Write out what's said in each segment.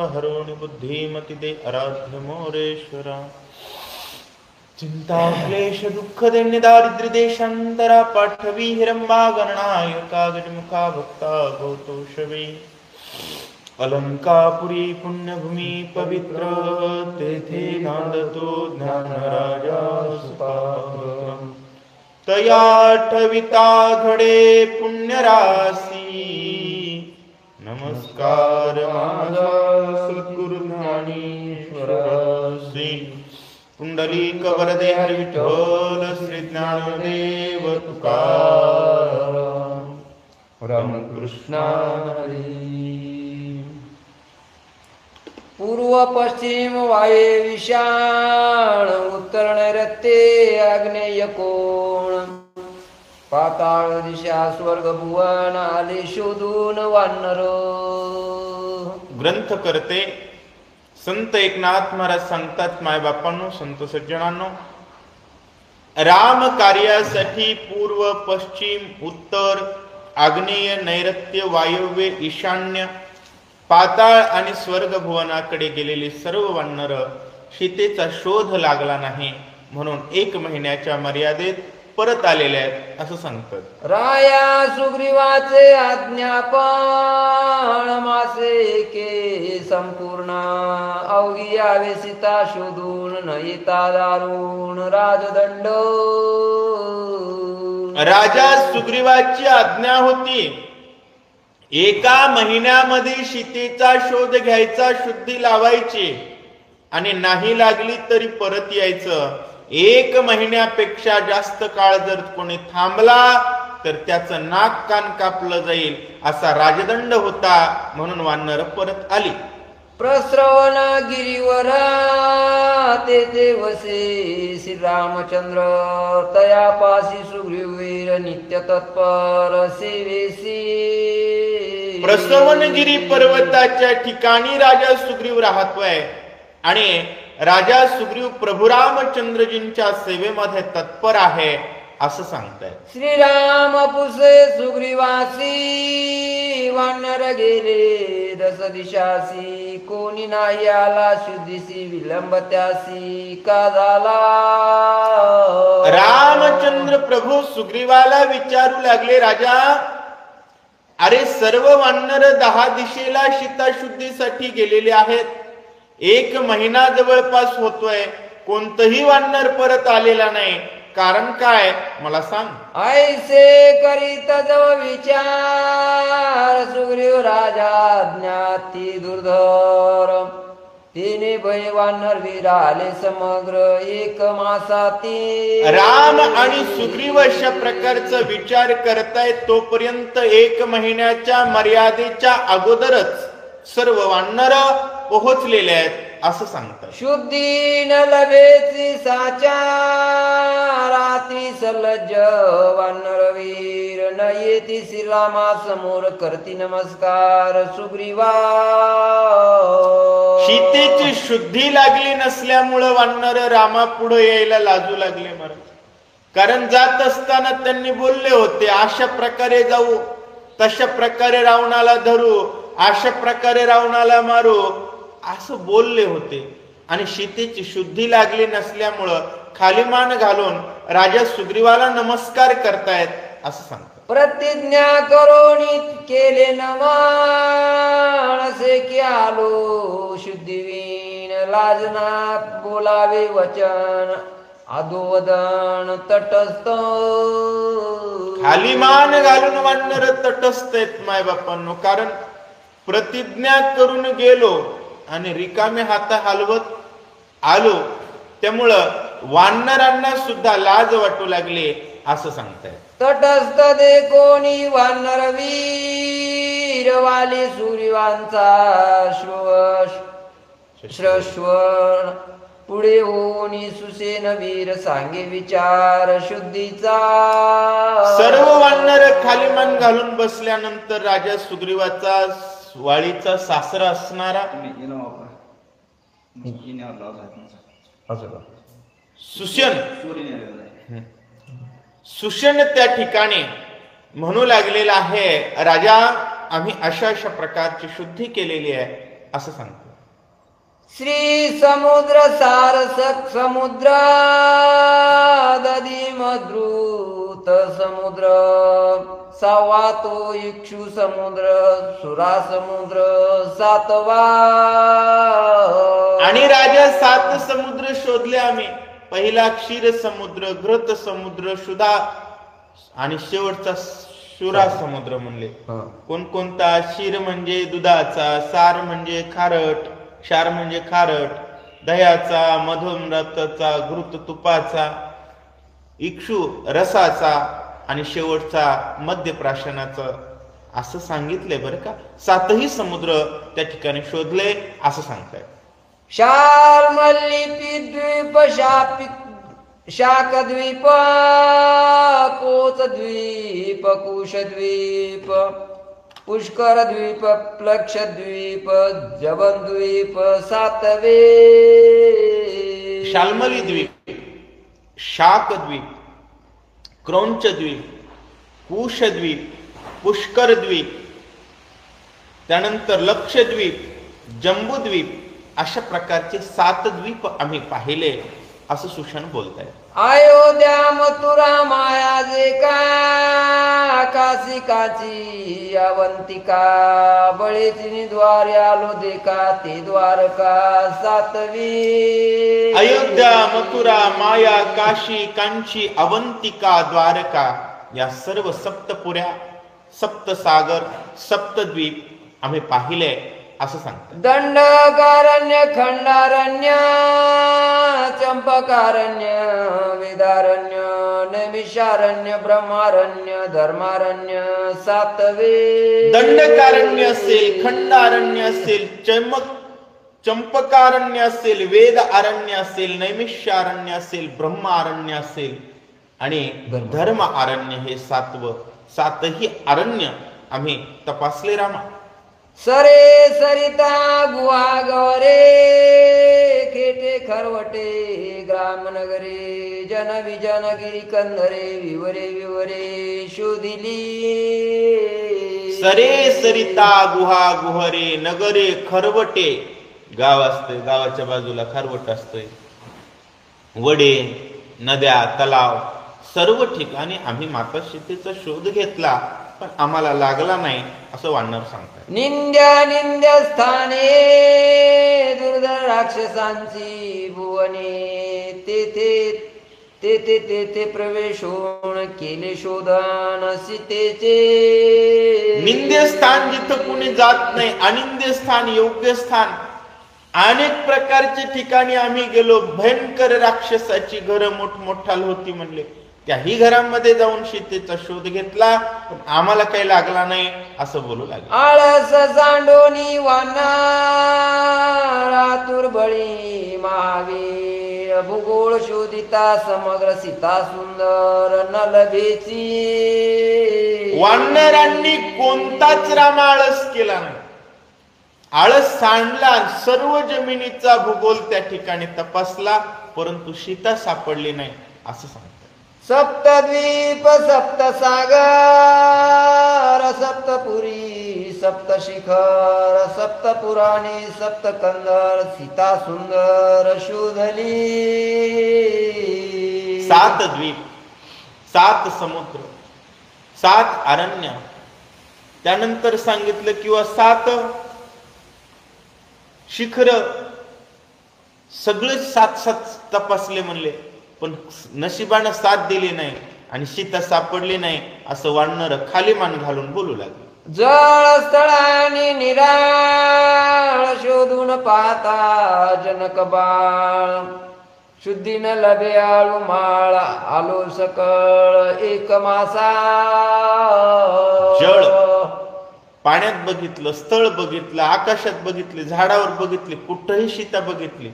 हरोणि बुद्धिमति दे आराध्य मोरेश्वरा चिंता क्लेश दुःख दैन्य दारिद्र्य देशांतरा पाठवी हिरंबा गणनाय कागज मुखा भक्ता गौतोषवे अलंकापुरी पुण्यभूमी पवित्र तेथे नांदतो ज्ञानराजा सुपात्र तया ठविता घडे पुण्यरासी नमस्कार माझा सद्गुरु ज्ञानेश्वरासी पुंडलिक वरदे हरी विठ्ठल श्री ज्ञानदेव तुकाराम रामकृष्ण हरी. पूर्व पश्चिम वाये विशाळ उत्तर नैऋत्ये आग्नेय कोण पाताळ दिशा स्वर्ग भुवन आले शोधून वानर. ग्रंथ करते संत एकनाथ महाराज सांगतात, मायबापांनो, संत सज्जनांनो, राम कार्यासाठी पूर्व पश्चिम उत्तर आग्नेय नैऋत्य वायव्य ईशान्य पाताळ आणि स्वर्ग भुवनाकडे गेलेली सर्व वानर सीतेचा शोध लागला नाही म्हणून 1 महिन्याच्या मर्यादेत परत आलेले आहेत असं सांगतात. राया सुग्रीवाचे आज्ञापन मासे के संपूर्ण अवघी यावे सीता शोधून न येता दारुण राजदंड. राजा सुग्रीवाची आज्ञा होती 1 महिन्यामध्ये सीतेचा शोध घ्यायचा, शुद्धी लावायची आणि नाही लागली तरी परत यायचं. 1 महिन्यापेक्षा जास्त काळ जर कोणी थांबला तर त्याचं नाक कान कापलं जाईल असा राजदंड होता. म्हणून वानर परत आली. प्रस्रवण गिरीवर तेथे वसे श्रीरामचंद्र तयापासी सुग्रीवीर नित्य तत्पर सेवेसी. प्रसवनगिरी पर्वताच्या ठिकाणी राजा सुग्रीव राहतोय आणि राजा सुग्रीव प्रभू रामचंद्रजींच्या सेवेमध्ये तत्पर आहे असं सांगताय. श्रीराम पुसे सुग्रीवासी वानर गेले 10 दिशासी कोणी नाही आला शुद्धीसी विलंब त्यासी का झाला. रामचंद्र प्रभू सुग्रीवाला विचारू लागले, राजा, अरे सर्व वानर 10 दिशेला सीता शुद्धीसाठी गेलेले आहेत. 1 महिना जवळपास होतोय, कोणतंही वानर परत आलेला नाही. कारण काय मला सांग. ऐसे करीत जो विचार सुग्रीव राजा ज्ञाती दुर्धर तिने भय वानर विराले समग्र 1 मासाती. राम आणि सुग्रीव अशा प्रकारचा विचार करतायत तोपर्यंत 1 महिन्याच्या मर्यादेच्या अगोदरच सर्व वानर पोहोचलेले आहेत असं सांगतात. शुद्धी न लभेची साचा रात्री सलज्ज वानर वीर न येती श्रीरामा समोर करती नमस्कार सुग्रीवा. सीतेची शुद्धी लागली नसल्यामुळं वानर रामा पुढे यायला लाजू लागले महाराज. कारण जात असताना त्यांनी बोलले होते, अशा प्रकारे जाऊ, तशा प्रकारे रावणाला धरू, अशा प्रकारे रावणाला मारू असं बोलले होते. आणि सीतेची शुद्धी लागली नसल्यामुळं खाली मान घालून राजा सुग्रीवाला नमस्कार करतायत असं सांगतात. प्रतिज्ञा करोनी केले नमन असे की आलो शुद्धीवीन लाजना बोलावे वचन अधोवदन तटस्थ. खाली मान घालून वानर तटस्थ आहेत मायबापांनो. कारण प्रतिज्ञा करून गेलो आणि रिकामे हात हलवत आलो त्यामुळं वानरांना सुद्धा लाज वाटू लागले असं सांगताय. तटस्थ दे कोणी वानर वीर वाली सुग्रीवांचा श्रश्वर पुढे होणी सुसेन वीर सांगे विचार शुद्धीचा. सर्व वानर खाली मान घालून बसल्यानंतर राजा सुग्रीवाचा वाळीचा सासरा असणारा सुषण त्या ठिकाणी म्हणू लागलेला आहे, राजा, आम्ही अशा अशा प्रकारची शुद्धी केलेली आहे, असं सांगतो. श्री समुद्र सारसक समुद्र दधी मद्रुत समुद्र सहावा तो इक्षु समुद्र सुरा समुद्र सातवा. आणि राजा 7 समुद्र शोधले आम्ही. पहिला क्षीर समुद्र, घृत समुद्र, सुधा आणि शेवटचा शुरा समुद्र म्हणले. कोणकोणता? क्षीर म्हणजे दुधाचा, सार म्हणजे खारट, क्षार म्हणजे खारट, दह्याचा, मधुमरताचा, घृत तुपाचा, इक्षु रसाचा आणि शेवटचा मध्य प्राशनाचा, असं सांगितले बरं का. 7ही समुद्र त्या ठिकाणी शोधले असं सांगताय. शाल्मलिपी द्वीप शाकद्वीप कोचद्वीप कुशद्वीप पुष्करद्वीप प्लक्षद्वीप जबनद्वीप सातवे. शाल्मली द्वीप, शाकद्वीप, क्रौंचद्वीप, कुशद्वीप, पुष्करद्वीप, त्यानंतर लक्षद्वीप, जंबूद्वीप, अशा प्रकारचे 7 द्वीप आम्ही पाहिले असं सुषण बोलताय. अयोध्या मथुरा माया जे का काशी काची अवंतिका बळेची द्वारे आलो देखा ते द्वारका सातवी. अयोध्या, मथुरा, माया, काशी, कांची, अवंतिका, द्वारका या सर्व सप्तपुऱ्या, सप्तसागर, सप्तद्वीप आम्ही पाहिले असं सांगतात. दंडकारण्य खंडारण्य चंपकारण्य वेदारण्य नैमिषारण्य ब्रह्मारण्य धर्मारण्य सातवे. दंडकारण्य असेल, खंडारण्य असेल, चंपकारण्य असेल, वेद अरण्य असेल, नैमिषारण्य असेल, ब्रह्मारण्य असेल आणि धर्म अरण्य, हे 7ही अरण्य आम्ही तपासले रामा. सरे सरिता गुहा गौरे खेटे खरवटे ग्रामनगरे जन विजनगिरी कंदरे विवरे विवरे शोधिली. सरे सरिता गुहा गुहरे नगरे खरवटे, गाव असते, गावाच्या बाजूला खरवट असतोय, वडे, नद्या, तलाव, सर्व ठिकाणी आम्ही माता सीतेचा शोध घेतला पण आम्हाला लागला नाही असं वानर सांगतात. निंद्या निंद्य स्थाने दुर्धर राक्षसांची भुवने तेथे तेथे तेथे प्रवेश होऊन केले शोधन सीतेचे. निंद्य स्थान जिथं कुणी जात नाही, अनिंद्य स्थान, योग्य स्थान, अनेक प्रकारच्या ठिकाणी आम्ही गेलो. भयंकर राक्षसाची घरं मोठमोठाल होती म्हणले, त्याही घरांमध्ये जाऊन सीतेचा शोध घेतला पण आम्हाला काही लागला नाही असं बोलू लागले. आळस सांडोनी वाना रातुर बळी महावीर भूगोळ शोधिता समग्र सीता सुंदर न लभेची. वानरांनी कोणताच राम आळस केला नाही. आळस सांडला, सर्व जमिनीचा भूगोल त्या ठिकाणी तपासला परंतु सीता सापडली नाही असं सांगतात. सप्तद्वीप सप्तसागर सप्तपुरी सप्तशिखर सप्तपुराणे सप्तकंदर सीता सुंदर शोधली. 7 द्वीप, 7 समुद्र, 7 अरण्य, त्यानंतर सांगितलं किंवा 7 शिखर, सगळे 7 तपासले म्हणले पण नशिबानं साथ दिली नाही आणि सीता सापडली नाही असं वानर खाली मान घालून बोलू लागले. जळस्थळाने निराळ शोधून पाहता जनक बाळ शुद्धीन लभे आळू माळ आलो सकळ एक मासा. जळ, पाण्यात बघितलं, स्थळ बघितलं, आकाशात बघितले, झाडावर बघितले, कुठंही सीता बघितली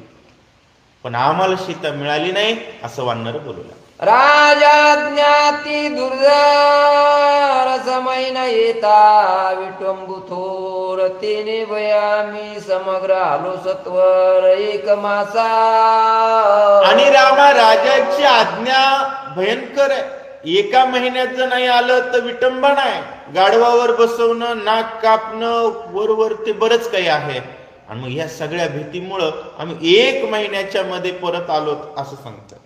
पण आम्हाला सीता मिळाली नाही असं वानर बोलू लागले. राजा ज्ञाती दुर्धर समय न येता विटंबू थोर तेने वयामी समग्र आलो सत्वर एक मासा. आणि रामा, राजाची आज्ञा भयंकर आहे. एका महिन्यात जर नाही आलं तर विटंबना आहे. गाढवावर बसवणं, नाक कापणं, वर ते बरंच काही आहे आणि मग या सगळ्या भीतीमुळं आम्ही 1 महिन्याच्या मध्ये परत आलो असं सांगतात.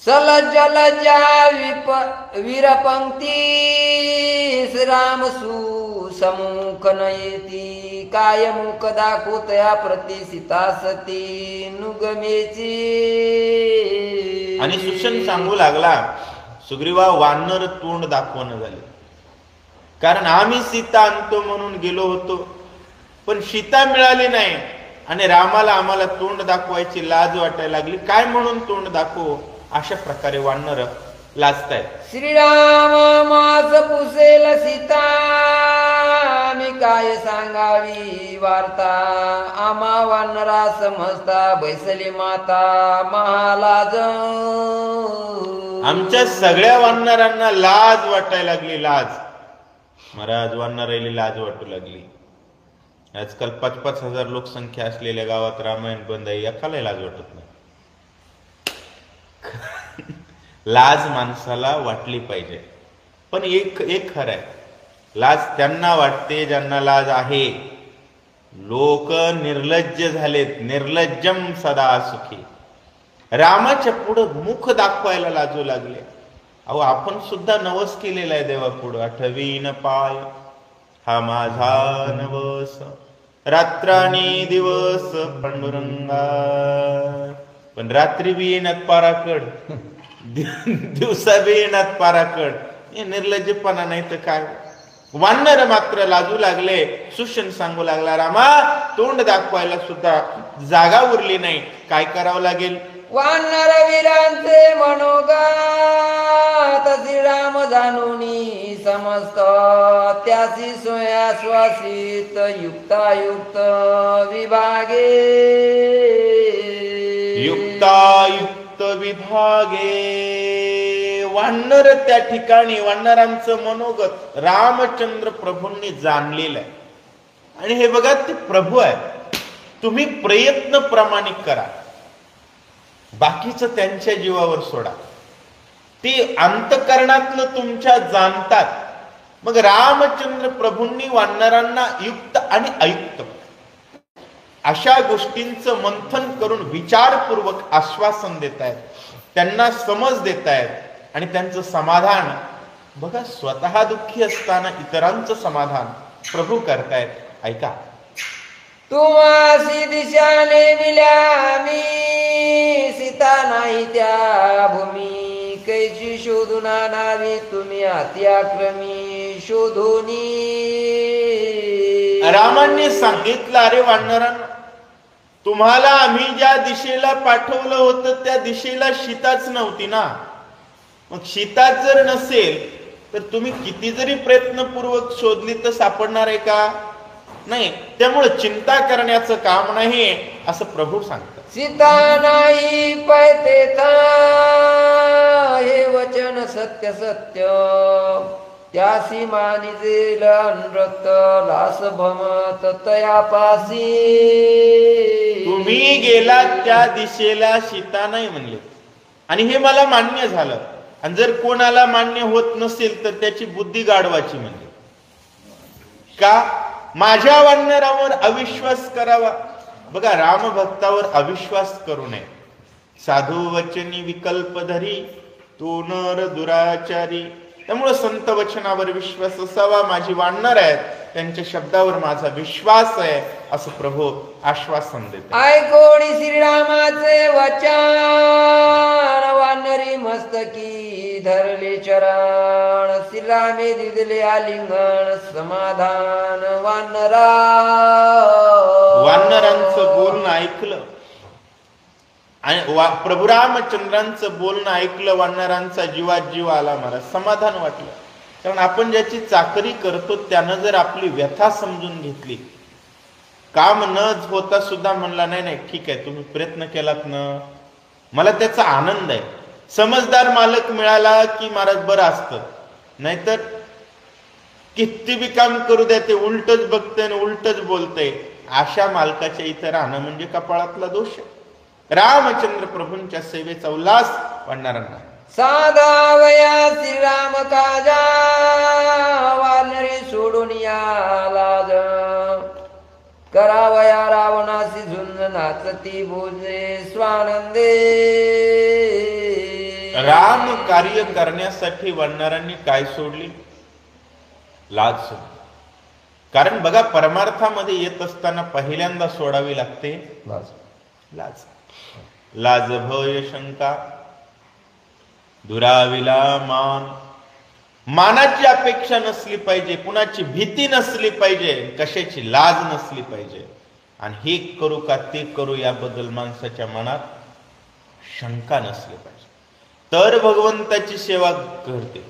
सलज्जलज्जा वीरपंक्ती राम सुसमुख नयेती काय मुख दाखवतया प्रतिसिता सती नुगमेची. आणि सुषण सांगू लागला, सुग्रीवा वानर तोंड दाखवणं झाले, कारण आम्ही सीता आणतो म्हणून गेलो होतो, पण सीता मिळाली नाही आणि रामाला आम्हाला तोंड दाखवायची लाज वाटायला लागली. काय म्हणून तोंड दाखवू, अशा प्रकारे वानर लाजतायत. श्रीराम मास पुसेल सीता मी काय सांगावी वार्ता. आम्हा वानरा समजता बैसली माता महालाज. आमच्या सगळ्या वानरांना लाज वाटायला लागली. लाज महाराज वानरायला लाज वाटू लागली. आजकाल 5-5 हजार लोकसंख्या असलेल्या गावात रामायण बंद आहे, एकाला लाज वाटत नाही. लाज माणसाला वाटली पाहिजे, पण एक खरं आहे, लाज त्यांना वाटते ज्यांना लाज आहे. लोक निर्लज्ज झालेत. निर्लज्जम सदा सुखी. रामाच्या पुढं मुख दाखवायला लाजू लागले. अहो आपण सुद्धा नवस केलेला आहे देवा पुढं. आठवीन पाय हा माझा नवस, रात्राणी दिवस पांडुरंगा. पण रात्री बी येण्यात पाराकड, दिवसा बी येण्यात पाराकड. हे निर्लज्जपणा नाही तर काय. वानर मात्र लाजू लागले. सुषण सांगू लागला, रामा तोंड दाखवायला सुद्धा जागा उरली नाही, काय करावं लागेल. वानर वीरांचे मनोगात श्रीराम जाणूनी समस्त. त्यासी सोयाश्वासित युक्तायुक्त विभागे. युक्तायुक्त विभागे. वानर त्या ठिकाणी, वानरांचं मनोगत रामचंद्र प्रभूंनी जाणलेलं आहे. आणि हे बघा, ते प्रभू आहे. तुम्ही प्रयत्न प्रामाणिक करा, बाकीचं त्यांच्या जीवावर सोडा. ते अंतकरणातलं तुमच्या जाणतात. मग रामचंद्र प्रभूंनी वानरांना युक्त आणि अयुक्त अशा गोष्टींचं मंथन करून विचारपूर्वक आश्वासन देत आहेत, त्यांना समज देत आहेत. आणि त्यांचं समाधान बघा, स्वतः दुःखी असताना इतरांचं समाधान प्रभू करतायत. ऐका, तुम्हासी दिशाने मिल्या मी सीता नाही त्या भूमी. कैची शोधून आणावी तुम्ही अत्याक्रमी शोधूनी. रामांनी सांगितलं, अरे वानरांना, तुम्हाला आम्ही ज्या दिशेला पाठवलं होतं त्या दिशेला सीताच नव्हती ना. मग सीता जर नसेल तर तुम्ही किती जरी प्रयत्नपूर्वक शोधली तर सापडणार आहे का? नाही. त्यामुळे चिंता करण्याचं काम नाही असं प्रभू सांगतात. सीता नाही पैतेता हे वचन सत्य सत्य. त्यासी मानिजेल अनृत लास भमत तयापासी. तुम्ही गेलात त्या दिशेला सीता नाही म्हणले, आणि हे मला मान्य झालं. आणि जर कोणाला मान्य होत नसेल तर त्याची बुद्धी गाढवाची म्हणजे का. माझ्या वानरावर अविश्वास करावा. बघा, रामभक्तावर अविश्वास करू नये. साधू वचनी विकल्प धरी तो नर दुराचारी. त्यामुळे संत वचनावर विश्वास असावा. माझी वानर आहेत, त्यांच्या शब्दावर माझा विश्वास आहे असं प्रभू आश्वासन देते. ऐकोणी श्रीरामाचे वचन वानरी मस्तकी धरले चरण. श्रीरामे दिदले आलिंगन समाधान वानरा. वानरांचं बोलणं ऐकलं आणि प्रभू रामचंद्रांचं बोलणं ऐकलं. वानरांचा जीवात जीव आला, मला समाधान वाटलं. कारण आपण ज्याची चाकरी करतो त्यानं जर आपली व्यथा समजून घेतली, काम न होता सुद्धा म्हणला नाही नाही ठीक आहे, तुम्ही प्रयत्न केलात ना, मला त्याचा आनंद आहे. समजदार मालक मिळाला की महाराज बरं असतं. नाहीतर किती बी काम करू द्या, ते उलटच बघतंय आणि उलटच बोलतंय. अशा मालकाच्या इथं राहणं म्हणजे कपाळातला दोष. रामचंद्र प्रभूंच्या सेवेचा उल्हास वाढणाऱ्यांना. साधावया श्रीराम काजा वानरे सोडून या लाज. करावया रावणा नाचती भोजे स्वानंदे. राम कार्य करण्यासाठी वानरांनी काय सोडली? लाज सोडली. कारण बघा, परमार्थामध्ये येत असताना पहिल्यांदा सोडावी लागते लाज. लाज भय शंका दुराविला मान. मानाची अपेक्षा नसली पाहिजे, कुणाची भीती नसली पाहिजे, कशाची लाज नसली पाहिजे. आणि हे करू का ते करू याबद्दल माणसाच्या मनात शंका नसली पाहिजे, तर भगवंताची सेवा करते.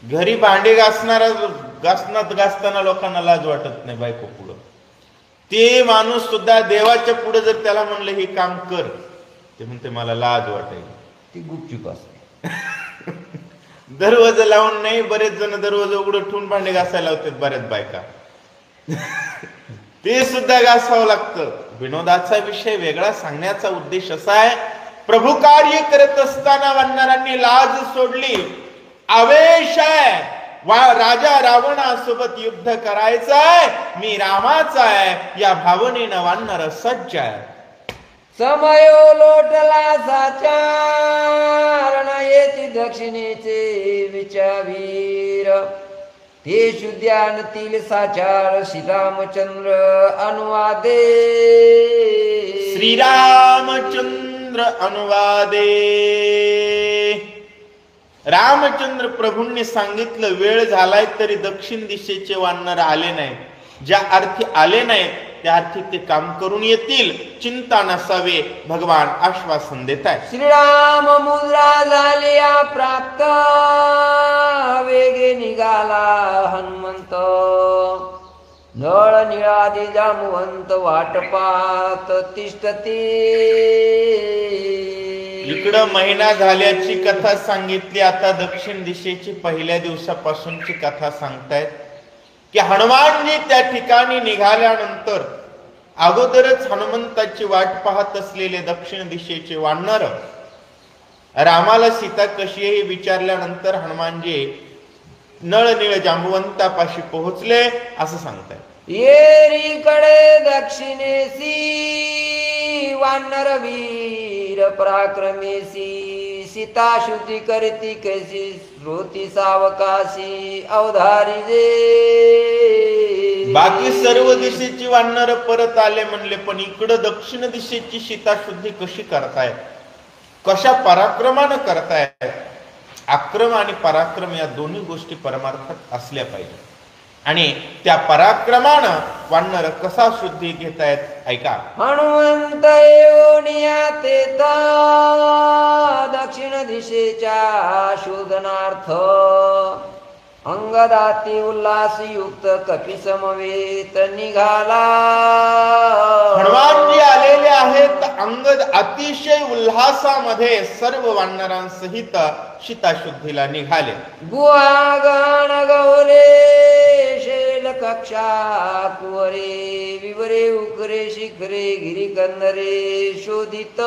घरी भांडे घासताना लोकांना लाज वाटत नाही बायको पुढं. ते माणूस सुद्धा देवाच्या पुढे जर त्याला म्हणलं हे काम कर, ते म्हणते मला लाज वाटेल. ती गुपचूप असते. दरवाजा लावून नाही, बरेच जण दरवाजा उघडं ठेवून भांडे घासायला लावतात बऱ्याच बायका. ते सुद्धा घासावं लागतं. विनोदाचा विषय वेगळा, सांगण्याचा उद्देश असा आहे, प्रभू कार्य करत असताना वानरांनी लाज सोडली. आवेश आहे, राजा रावणासोबत युद्ध करायचं आहे, मी रामाचा आहे या भावनेनं वानर सज्ज आहे. समयो लोटला साचार येती दक्षिणेचे विचावीर. ते शुद्ध्यानतील साचार श्रीरामचंद्र अनुवादे. श्रीरामचंद्र अनुवादे. रामचंद्र प्रभूंनी सांगितलं वेळ झालाय तरी दक्षिण दिशेचे वानर आले नाहीत. ज्या अर्थी आले नाहीत त्या अर्थी ते काम करून येतील, चिंता नसावे, भगवान आश्वासन देत आहे. श्रीराम मुद्रा झाल्या प्राप्त वेगे निघाला हनुमंत. नळ निळादी जामवंत वाटपात तिष्ठती. इकडं महिना झाल्याची कथा सांगितली. आता दक्षिण दिशेची पहिल्या दिवसापासूनची कथा सांगतायत की हनुमानजी त्या ठिकाणी निघाल्यानंतर अगोदरच हनुमंताची वाट पाहत असलेले दक्षिण दिशेचे वानर रामाला सीता कशी आहे हे विचारल्यानंतर हनुमानजी नळनीळ जांबुवंतापाशी पोहोचले असं सांगतायत. येरीकडे दक्षिणेसी वानर वीर पराक्रमेसी. सीता शुद्धी करती कैसी श्रोती सावकाशी अवधारी जे. बाकी सर्व दिशेची वानर परत आले म्हणले, पण इकडं दक्षिण दिशेची सीता शुद्धी कशी करतायत, कशा पराक्रमानं करतायत. आक्रम आणि पराक्रम या दोन्ही गोष्टी परमार्थात असल्या पाहिजे. आणि त्या पराक्रमानं वानर कसा शुद्धी घेतायत ऐका. हनुमंत येऊनिया तेथा दक्षिण दिशेच्या शोधनार्थ. अंगदाती उल्हास युक्त कपी समवेत निघाला. हनुमानजी आलेले आहेत. अंगद अतिशय उल्हासामध्ये सर्व वानरांसहित सीताशुद्धीला निघाले. गुहागण गौरे शैल कक्षा कुवरे विवरे उकरे शिखरे गिरिकंदरे शोधित.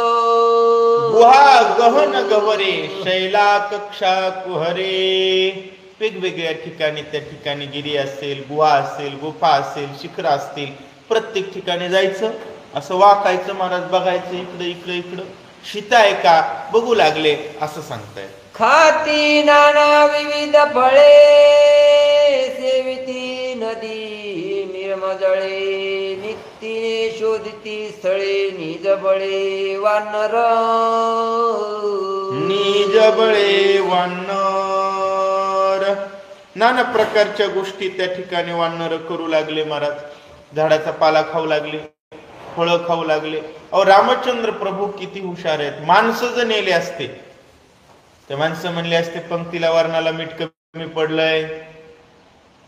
गुहा गहन गवरे शैला कक्षा कुहरे. वेगवेगळ्या ठिकाणी, त्या ठिकाणी गिरी असेल, गुहा असेल, गुफा असेल, शिखर असतील, प्रत्येक ठिकाणी जायचं, असं वाकायचं, महाराज बघायचं, इकडं इकडं इकडं सीता आहे का बघू लागले असं सांगताय. खाती नाना विविध फळे सेविती नदी निर्मजळे. नित्तीने शोधिती स्थळे निजबळे वानर. निजबळे वानर. नाना प्रकारच्या गोष्टी त्या ठिकाणी वानर करू लागले महाराज. झाडाचा पाला खाऊ लागले, फळं खाऊ लागले. अहो रामचंद्र प्रभू किती हुशार आहेत. माणसं जर नेले असते, ते माणसं म्हणले असते पंक्तीला वर्णाला मीठ कमी पडलंय,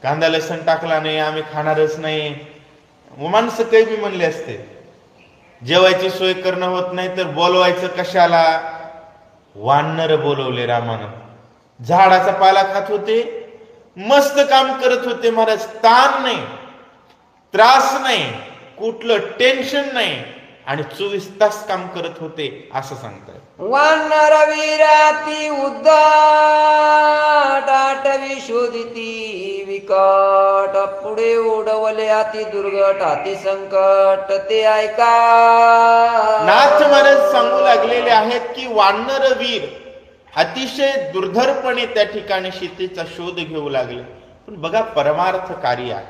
कांदा लसण टाकला नाही, आम्ही खाणारच नाही. माणसं काही बी म्हणले असते. जेवायची सोय करणं होत नाही तर बोलवायचं कशाला. वानर बोलवले रामानं. झाडाचा पाला खात होते, मस्त काम करत होते महाराज. ताण नाही, त्रास नाही, कुठलं टेन्शन नाही. आणि 24 तास काम करत होते असं सांगतात. वानर वीराती उद्दाट आठवी शोधिती विकट पुढे ओढवले अति दुर्गट अति संकट ते ऐका. नाथ महाराज सांगू लागलेले आहेत की वानर वीर अतिशय दुर्धरपणे त्या ठिकाणी सीतेचा शोध घेऊ लागले. पण बघा, परमार्थ कार्य आहे,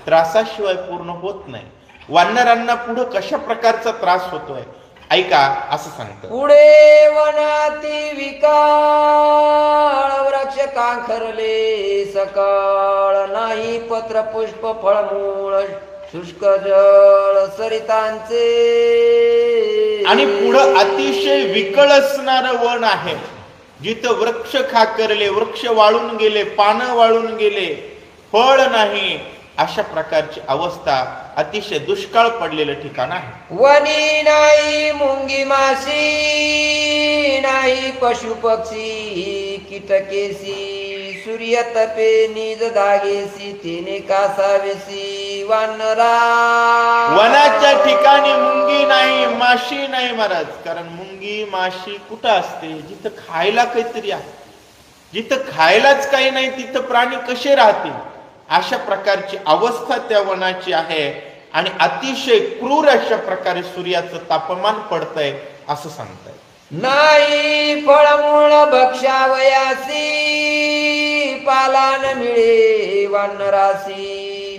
त्रासाशिवाय पूर्ण होत नाही. वानरांना पुढे कशा प्रकारचा त्रास होतोय ऐका, असं सांगतं. पुढे वनाती विकाळ वृक्ष कांखरले सकाळ नाही पत्र पुष्प फळमूळ शुष्क जळ सरितांचे. आणि पुढं अतिशय विकळ असणारं वन आहे, जिथं वृक्ष खाकरले, वृक्ष वाळून गेले, पानं वाळून गेले, फळ नाही, अशा प्रकारची अवस्था, अतिशय दुष्काळ पडलेलं ठिकाण आहे. वनी नाही मुंगी माशी नाही पशु पक्षी कीटकेसी सूर्य तपे निज धागेसी तिने कासावेसी वानरा. वनाच्या ठिकाणी मुंगी नाही, माशी नाही महाराज. कारण मुंगी माशी कुठं असते? जिथं खायला काहीतरी आहे. जिथं खायलाच काही नाही तिथं प्राणी कसे राहतील? अशा प्रकारची अवस्था त्या वनाची आहे. आणि अतिशय क्रूर अशा प्रकारे सूर्याचं तापमान पडतंय असं सांगताय. नाही फळमूळ भक्षावयासी पाला न मिळे वानरासी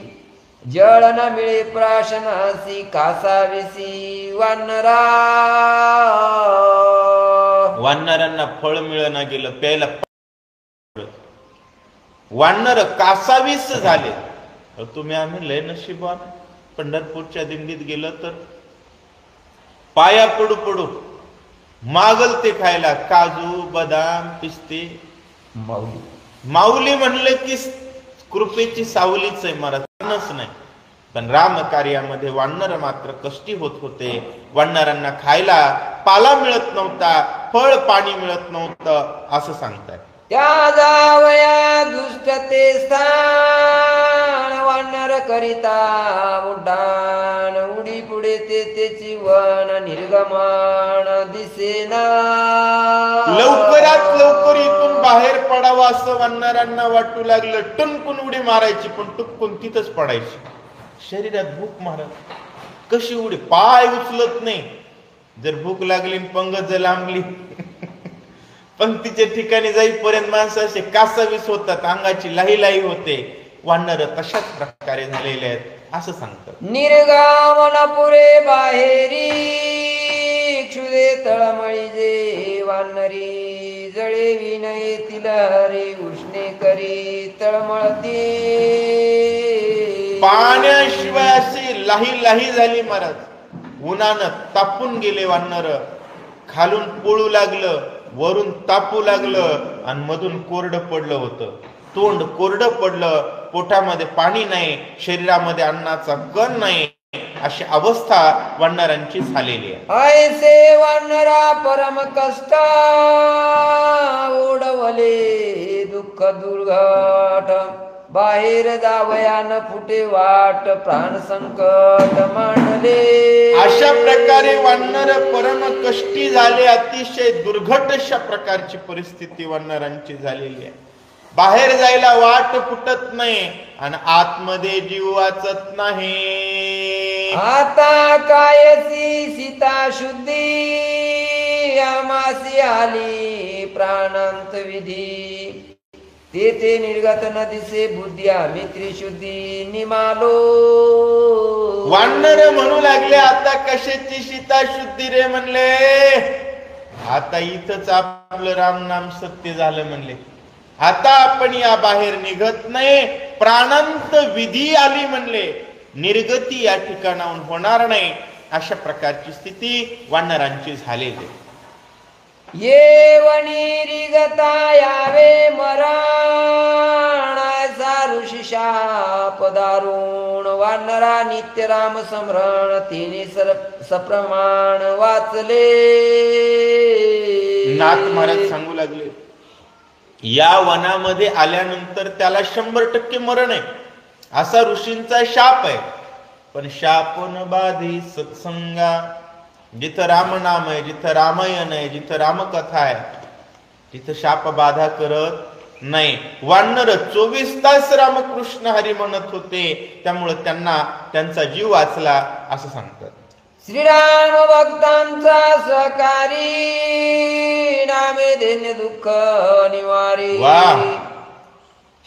जळ न मिळे प्राशनासी कासावेसी वानरा. वानरांना फळ मिळना गेलं, प्यायला वानर कासावीस झाले. तुम्ही आम्ही लय नशिबान पंढरपूरच्या दिंडीत गेलं तर पाया पडू पडू मागल ते खायला काजू बदाम पिस्ते. माऊली म्हणलं की कृपेची सावलीच आहे महाराज, नाही. पण राम कार्यामध्ये वानर मात्र कष्टी होत होते. वानरांना खायला पाला मिळत नव्हता, फळ पाणी मिळत नव्हतं असं सांगताय. त्या जावया दुष्टते स्थान वानर करिता उड्डाण उडी पुढे ते त्याची वन निर्गमन दिसेना. लवकरात लवकर इथून बाहेर पडावं असं वानरांना वाटू लागलं. टुनकून उडी मारायची पण टुकून तिथंच पडायची. शरीरात भूक मारत, कशी उडी, पाय उचलत नाही. जर भूक लागली पंगत जर लांबली पंक्तीच्या ठिकाणी जाईपर्यंत माणसं असे कासावीस होतात, अंगाची लाही लाही होते. वानर तशाच प्रकारे झालेले आहेत असं सांगतात. निर्गामन पुरे बाहेरी क्षुदे तळमळी जे वानरी जळे विनय तिलहरी उष्णे करी तळमळती. पाण्याशिवाय अशी लाही लाही झाली महाराज. उन्हानं तापून गेले वानर. खालून पोळू लागलं, वरून तापू लागलं आणि मधून कोरडं पडलं होतं. तोंड कोरडं पडलं, पोटामध्ये पाणी नाही, शरीरामध्ये अन्नाचा कण नाही, अशी अवस्था वानरांची झालेली आहे. ऐसे वानरा परम कष्ट ओढवले दुःख दुर्घट बाहेर जावयान फुटे वाट प्राण संकट मांडले. अशा प्रकारे वानर परम कष्टी झाले. अतिशय दुर्घट अशा प्रकारची परिस्थिती वानरांची झालेली आहे. बाहेर जायला वाट फुटत नाही आणि आतमध्ये जीव वाचत नाही. आता कायसी सीता शुद्धी आमासी आली प्राणांत विधी तेथे निर्गत न दिसे बुद्धी आम्ही त्रिशुद्धी निमालो. वानर म्हणू लागले, आता कशाची सीता शुद्धी रे म्हणले. आता इथंच आपलं राम नाम सत्य झालं म्हणले. आता आपण या बाहेर निघत नाही, प्राणांत विधी आली म्हणले. निर्गती या ठिकाणाहून होणार नाही, अशा प्रकारची स्थिती वानरांची झालेली. येवनी रिगता यावे मरण ऋषी शाप दारुण वानरा नित्य राम स्मरण तिने सप्रमाण वाचले. नाथ महाराज सांगू लागले, या वनामध्ये आल्यानंतर त्याला 100% मरण आहे असा ऋषींचा शाप आहे. पण शाप न बाधी सत्संगा जिथं राम नाम आहे, जिथं रामायण आहे, जिथं रामकथा आहे, तिथं शाप बाधा करत नाही. वानर 24 तास रामकृष्ण हरी म्हणत होते, त्यामुळे त्यांना त्यांचा जीव वाचला असं सांगतात. श्रीराम भक्तांचा सहकारी, नामे देणे दुःख निवारी. वाह.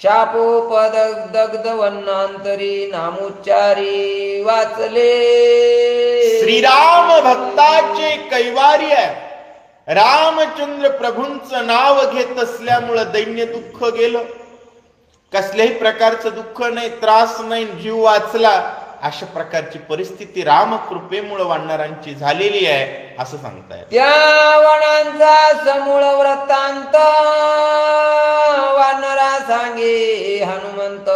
शापोपदग्ध वनांतरी, नामोच्चारी वाचले. श्रीराम भक्ताचे कैवारी आहे. रामचंद्र प्रभूंचं नाव घेत असल्यामुळं दैन्य दुःख गेलं. कसल्याही प्रकारचं दुःख नाही, त्रास नाही, जीव वाचला. अशा प्रकारची परिस्थिती रामकृपेमुळे वानरांची झालेली आहे असं सांगताय. त्या वनांचा समूळ वृत्तांत वानरा सांगे हनुमंत.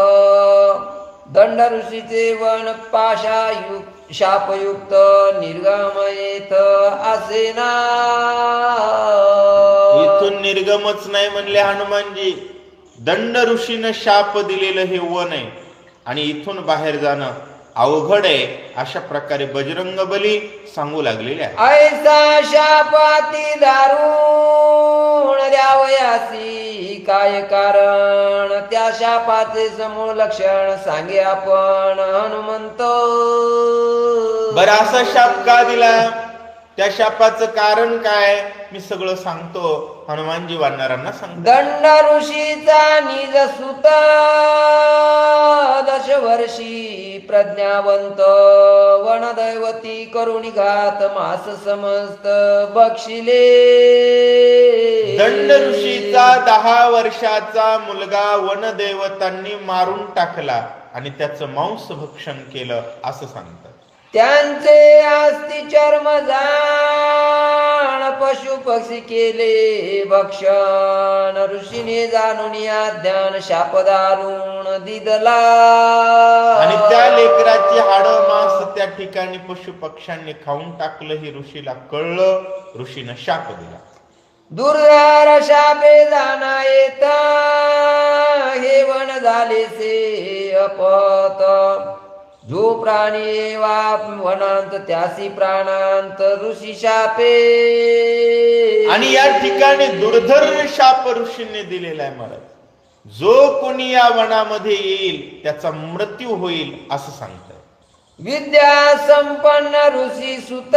दंड ऋषीचे वन शापयुक्त, निर्गमयेत असे ना. इथून निर्गमच नाही म्हणले हनुमानजी. दंड ऋषीनं शाप दिलेलं हे वन आहे आणि इथून बाहेर जाणं अवघड आहे. अशा प्रकारे बजरंग बली सांगू लागलेले आहे. ऐसा शापाती दारुण द्यावयासी काय कारण, त्या शापाचे समूळ लक्षण सांगे आपण हनुमंत. बरं असा शाप का दिला, त्या शापाचं कारण काय, मी सगळं सांगतो. हनुमानजी वानरांना सांगतो. दंड ऋषीचा निज सुत, दशवर्षी प्रज्ञावंत. वनदैवती करुणी घात, मास समस्त बक्षिले. दंड ऋषीचा 10 वर्षाचा मुलगा वनदेवतांनी मारून टाकला आणि त्याचं मांस भक्षण केलं असं सांगतात. त्यांचे अस्ति चर्म जाण, पशु पक्षी केले भक्षण. ऋषीने जाणून या ध्यान, शाप दारुण दिदला. आणि त्या लेकराची हाडं मांस त्या ठिकाणी पशु पक्ष्यांनी खाऊन टाकलं. हे ऋषीला कळलं. ऋषीनं शाप दिला. दुर्धार शापे जाना येता, हे वन झालेसे अपत. जो प्राणी वा वनांत, त्यासी प्राणांत ऋषी शापे. आणि या ठिकाणी दुर्धर शाप ऋषींनी दिलेला आहे महाराज. जो कोणी या वनामध्ये येईल त्याचा मृत्यू होईल असं सांगतात. विद्या संपन्न ऋषी सुत,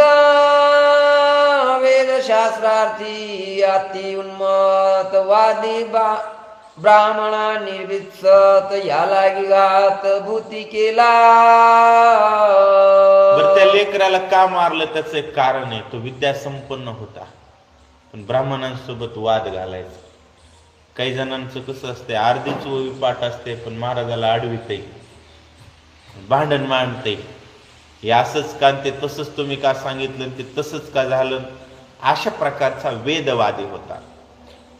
वेद शास्त्रार्थी अति उन्मत. वादी ब्राह्मणा निर्वित्सत, याला घात भूती केला. बरं त्या लेकराला का मारलं त्याचं एक कारण आहे. तो विद्या संपन्न होता पण ब्राह्मणांसोबत वाद घालायचा. काही जणांचं कसं असते, अर्धी चोवी पाठ असते पण महाराजाला अडविते, भांडण मांडते. हे असंच का, ते तसंच तुम्ही का सांगितलं, ते तसंच का झालं. अशा प्रकारचा वेदवादी होता.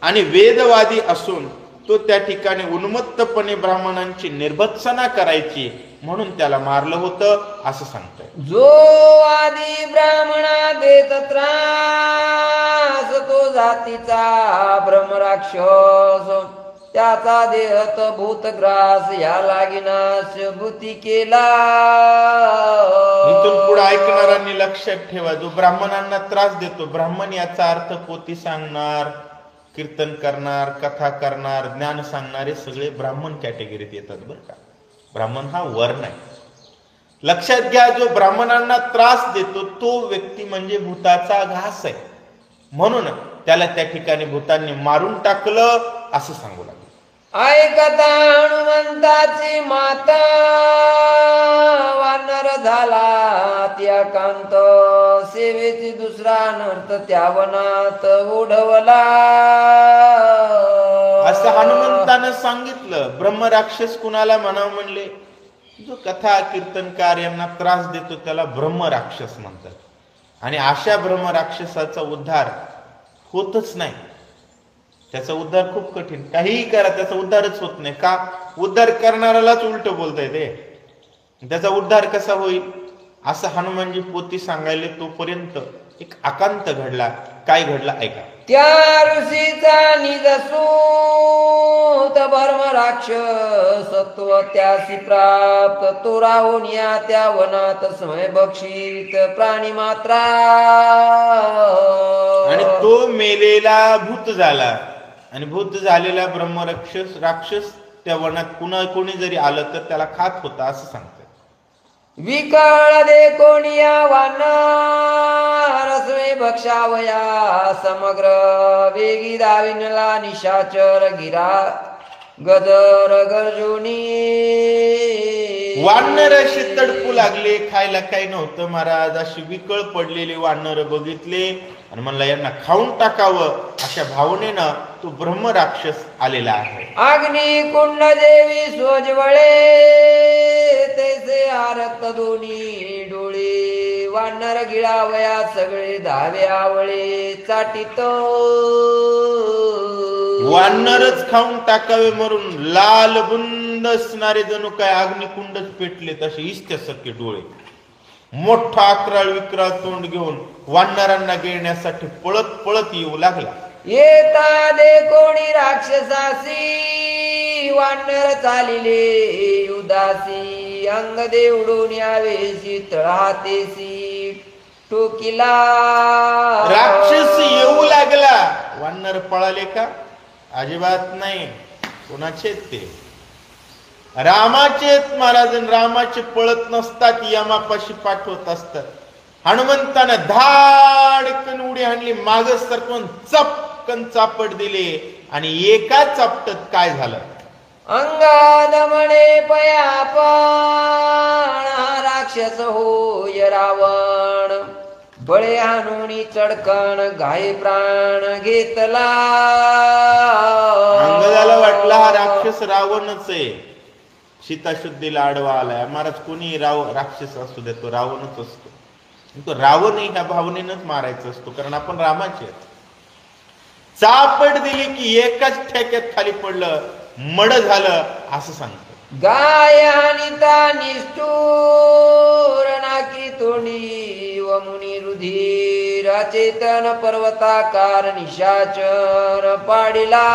आणि वेदवादी असून तो त्या ठिकाणी उन्मत्तपणे ब्राह्मणांची निर्भत्सना करायची म्हणून त्याला मारलं होतं असं सांगतोय. जो आधी ब्राह्मणा देत त्रास, तो जातीचा ब्रह्मराक्षस. त्याचा देहत भूतग्रास, या लागिनाश भूती केला. इथून पुढे ऐकणाऱ्यांनी लक्षात ठेवा, जो ब्राह्मणांना त्रास देतो, ब्राह्मण याचा अर्थ पोथी सांगणार, कीर्तन करणार, कथा करणार, ज्ञान सांगणारे सगळे ब्राह्मण कॅटेगरीत येतात बरं का. ब्राह्मण हा वर्ण आहे. लक्षात घ्या, जो ब्राह्मणांना त्रास देतो तो व्यक्ती म्हणजे भूताचा घास आहे. म्हणून त्याला त्या ठिकाणी भूतांनी मारून टाकलं असं सांगू लागलं. ऐकता हनुमंताची माता, वानर झाला त्या कांत. सेवेची दुसरा नर्थ त्या वनात ओढवला. असं हनुमंतानं सांगितलं. ब्रह्मराक्षस कुणाला म्हणावं म्हणले, जो कथा कीर्तनकार यांना त्रास देतो त्याला ब्रह्मराक्षस म्हणतात. आणि अशा ब्रह्मराक्षसाचा उद्धार होतच नाही. त्याचा उद्धार खूप कठीण. काहीही करा त्याचा उद्धारच होत नाही. का? उद्धार करणाऱ्यालाच उलट बोलता येते. त्याचा उद्धार कसा होईल असं हनुमानजी पोथी सांगायले तोपर्यंत एक आकांत घडला. काय घडला ऐका. त्या ऋषीचा निज सूत भर्म राक्षसत्व त्यासी प्राप्त, तो राहून या त्या वनात समय बक्षित प्राणी मात्रा. आणि तो मेलेला भूत झाला. आणि भूत झालेला राक्षस त्या वनात कोणी जरी आलं तर त्याला खात होता असं सांगतात. विकळ दे कोणिया वानर स्वे भक्षावया समग्र, वेगी दाविनला निशाचर गिरा गजर गर्जुनी. वानर असे तडपू लागले, खायला काही नव्हतं महाराज. अशी विकळ पडलेली वानर बघितले आणि म्हणला यांना खाऊन टाकावं, अशा भावनेनं तो ब्रह्म राक्षस आलेला आहे. अग्नी कुंड देवी सोजवळे, तैसे आरत दोन्ही डोळे. वानर गिळावया सगळे धावे आवळे चाटीत. वानरच खाऊन टाकावे मरून लाल बुंद असणारे जणू काय अग्निकुंडच पेटले तसे इस्त्यासारखे डोळे. मोठा अकराळ विक्राळ तोंड घेऊन वानरांना गिळण्यासाठी पळत पळत येऊ लागला. येता दे कोणी राक्षसासी, वानर चालिले उदासी. अंग दे उडून यावेसी तळहातेसी टोकिला. राक्षस येऊ लागला. वानर पळाले का? अजिबात नाही. कोणाचे ते? रामाचे महाराज. रामाचे पळत नसतात, यमापाशी पाठवत असतात. हनुमंतानं धाडकन उडी हाणली, माग सरकून चपकन चापट दिले आणि एका चापटत काय झालं? अंगाद म्हणे पयापण, राक्षस होय रावण. बळे हाणुनी चडकण घाई प्राण घेतला. अंगदाला वाटला हा राक्षस रावणच आहे, सीताशुद्धीला आडवा आलाय. महाराज कोणी राक्षस असू दे, तो रावणच असतो. तो रावण ह्या भावनेनंच मारायचा असतो, कारण आपण रामाचे. चापट दिली की एकाच ठेक्यात खाली पडलं, मड झालं असं सांगतो. गाय हानिता निष्ठूर नाकी तोंडी व मुनी रुधिर. चेतन पर्वताकार निशाचर पाडिला.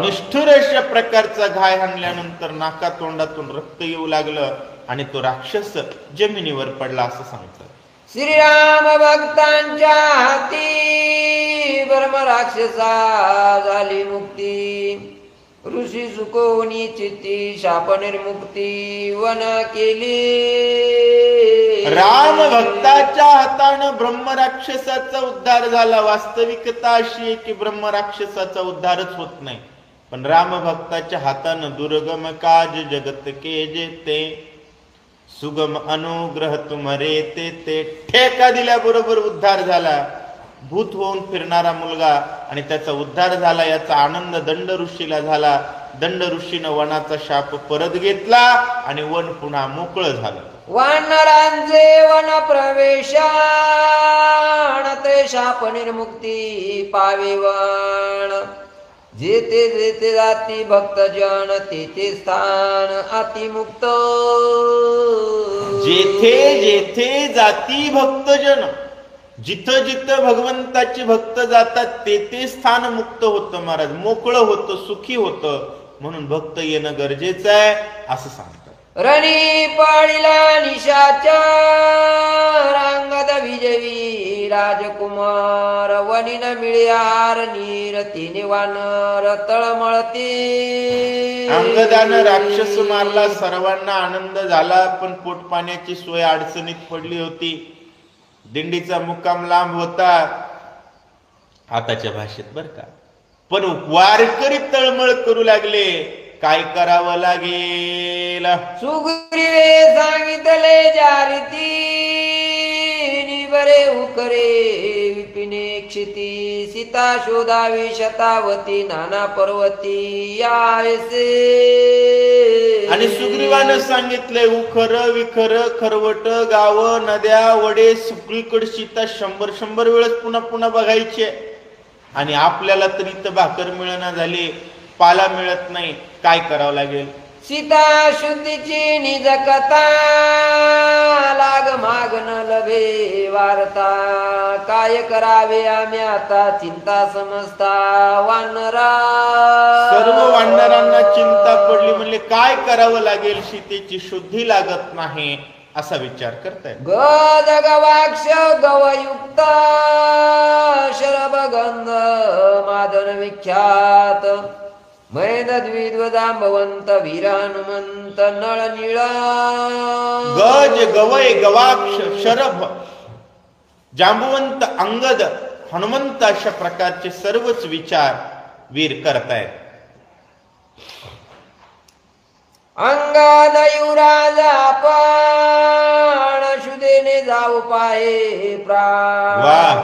निष्ठुर अशा प्रकारचा घाय हाणल्यानंतर नाका तोंडातून रक्त येऊ लागलं आणि तो राक्षस जमिनीवर पडला असं सांगतात. श्रीराम भक्तांच्या हाती ब्रह्म राक्षसा झाली मुक्ती. ऋषी सुकोनी चित्ती शाप निर्मुक्ती वन केली. राम भक्ताच्या हातानं ब्रह्म राक्षसाचा उद्धार झाला. वास्तविकता अशी आहे की ब्रह्म राक्षसाचा उद्धारच होत नाही, पण राम भक्ताच्या हातानं दुर्गम काज जगत के जेते, सुगम अनुग्रह तुमरे ते ठेका दिल्याबरोबर उद्धार झाला. भूत होऊन फिरणारा मुलगा आणि त्याचा उद्धार झाला याचा आनंद दंड ऋषीला झाला. दंड ऋषीनं वनाचा शाप परत घेतला आणि वन पुन्हा मोकळं झालं. वानरांचे वन प्रवेशान, ते शाप निर्मुक्ती पावे वन. जेथे जेथे जाती भक्तजन, तेथे स्थान अतिमुक्त. जेथे जेथे जाती भक्तजन, जिथं जिथं भगवंताचे भक्त जातात तेथे स्थान मुक्त होतं महाराज, मोकळं होतं, सुखी होतं. म्हणून भक्त येणं गरजेचं आहे असं सांगतात. रणी पाळीला निशाचर, अंगद विजयी राजकुमार. वनिन मिळ्यार नीर तिने वानर तळमळती. अंगदानं राक्षस मारला, सर्वांना आनंद झाला, पण पोटपाण्याची सोय अडचणीत पडली होती. दिंडीचा मुक्काम लांब होता आताच्या भाषेत बर का. पण वारकरी तळमळ करू लागले. काय करावं लागेल? सुग्रीवे सांगितले जारीती, बरे उकरे विपिने क्षिती. सीता शोधावी शतावती, नाना पर्वती यायसे. आणि सुग्रीवानं सांगितलंय उखर विखर खरवट गाव नद्या वडे सगळीकडे सीता 100 वेळेस पुन्हा पुन्हा बघायची. आणि आपल्याला तर इथं भाकर मिळना झाली, पाला मिळत नाही, काय करावं लागेल? सीता शुद्धीची निज कथा लाग माग न लभे वार्ता काय करावे आम्ही आता चिंता समजता वानरा सर्व वानरांना चिंता पडली, म्हणले काय करावं लागेल, सीतेची शुद्धी लागत नाही असा विचार करताय. गज गवाक्ष गवयुक्त शरभ गंध मादन विख्यात मैद द्विद्वजांबवंत वीर हनुमंत नळ निळ गज गवय गवाक्ष शरभ जांबुवंत अंगद हनुमंत अशा प्रकारचे सर्वच विचार वीर करतायत. अंगाद युवराज आपण शुदेने जाऊ पाये प्राण वाह.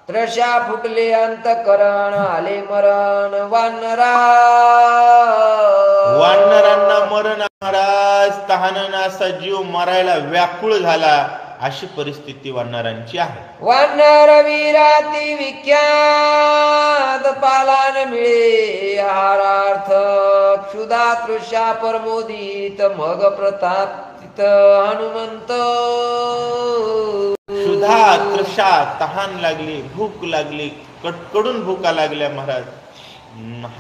त्रशा फुटले अंतकरण आले मरण वानरा वानरांना मरण महाराज तहानन असा जीव मरायला व्याकुळ झाला अशी परिस्थिती वानरांची आहे. वानर वीराती विख्यात पालान मिळे हारार्थ क्षुधा तृषा प्रमोदित मग प्रतापित हनुमंत क्षुधा तृषा तहान लागली, भूक लागली, कडकडून भूका लागल्या महाराज.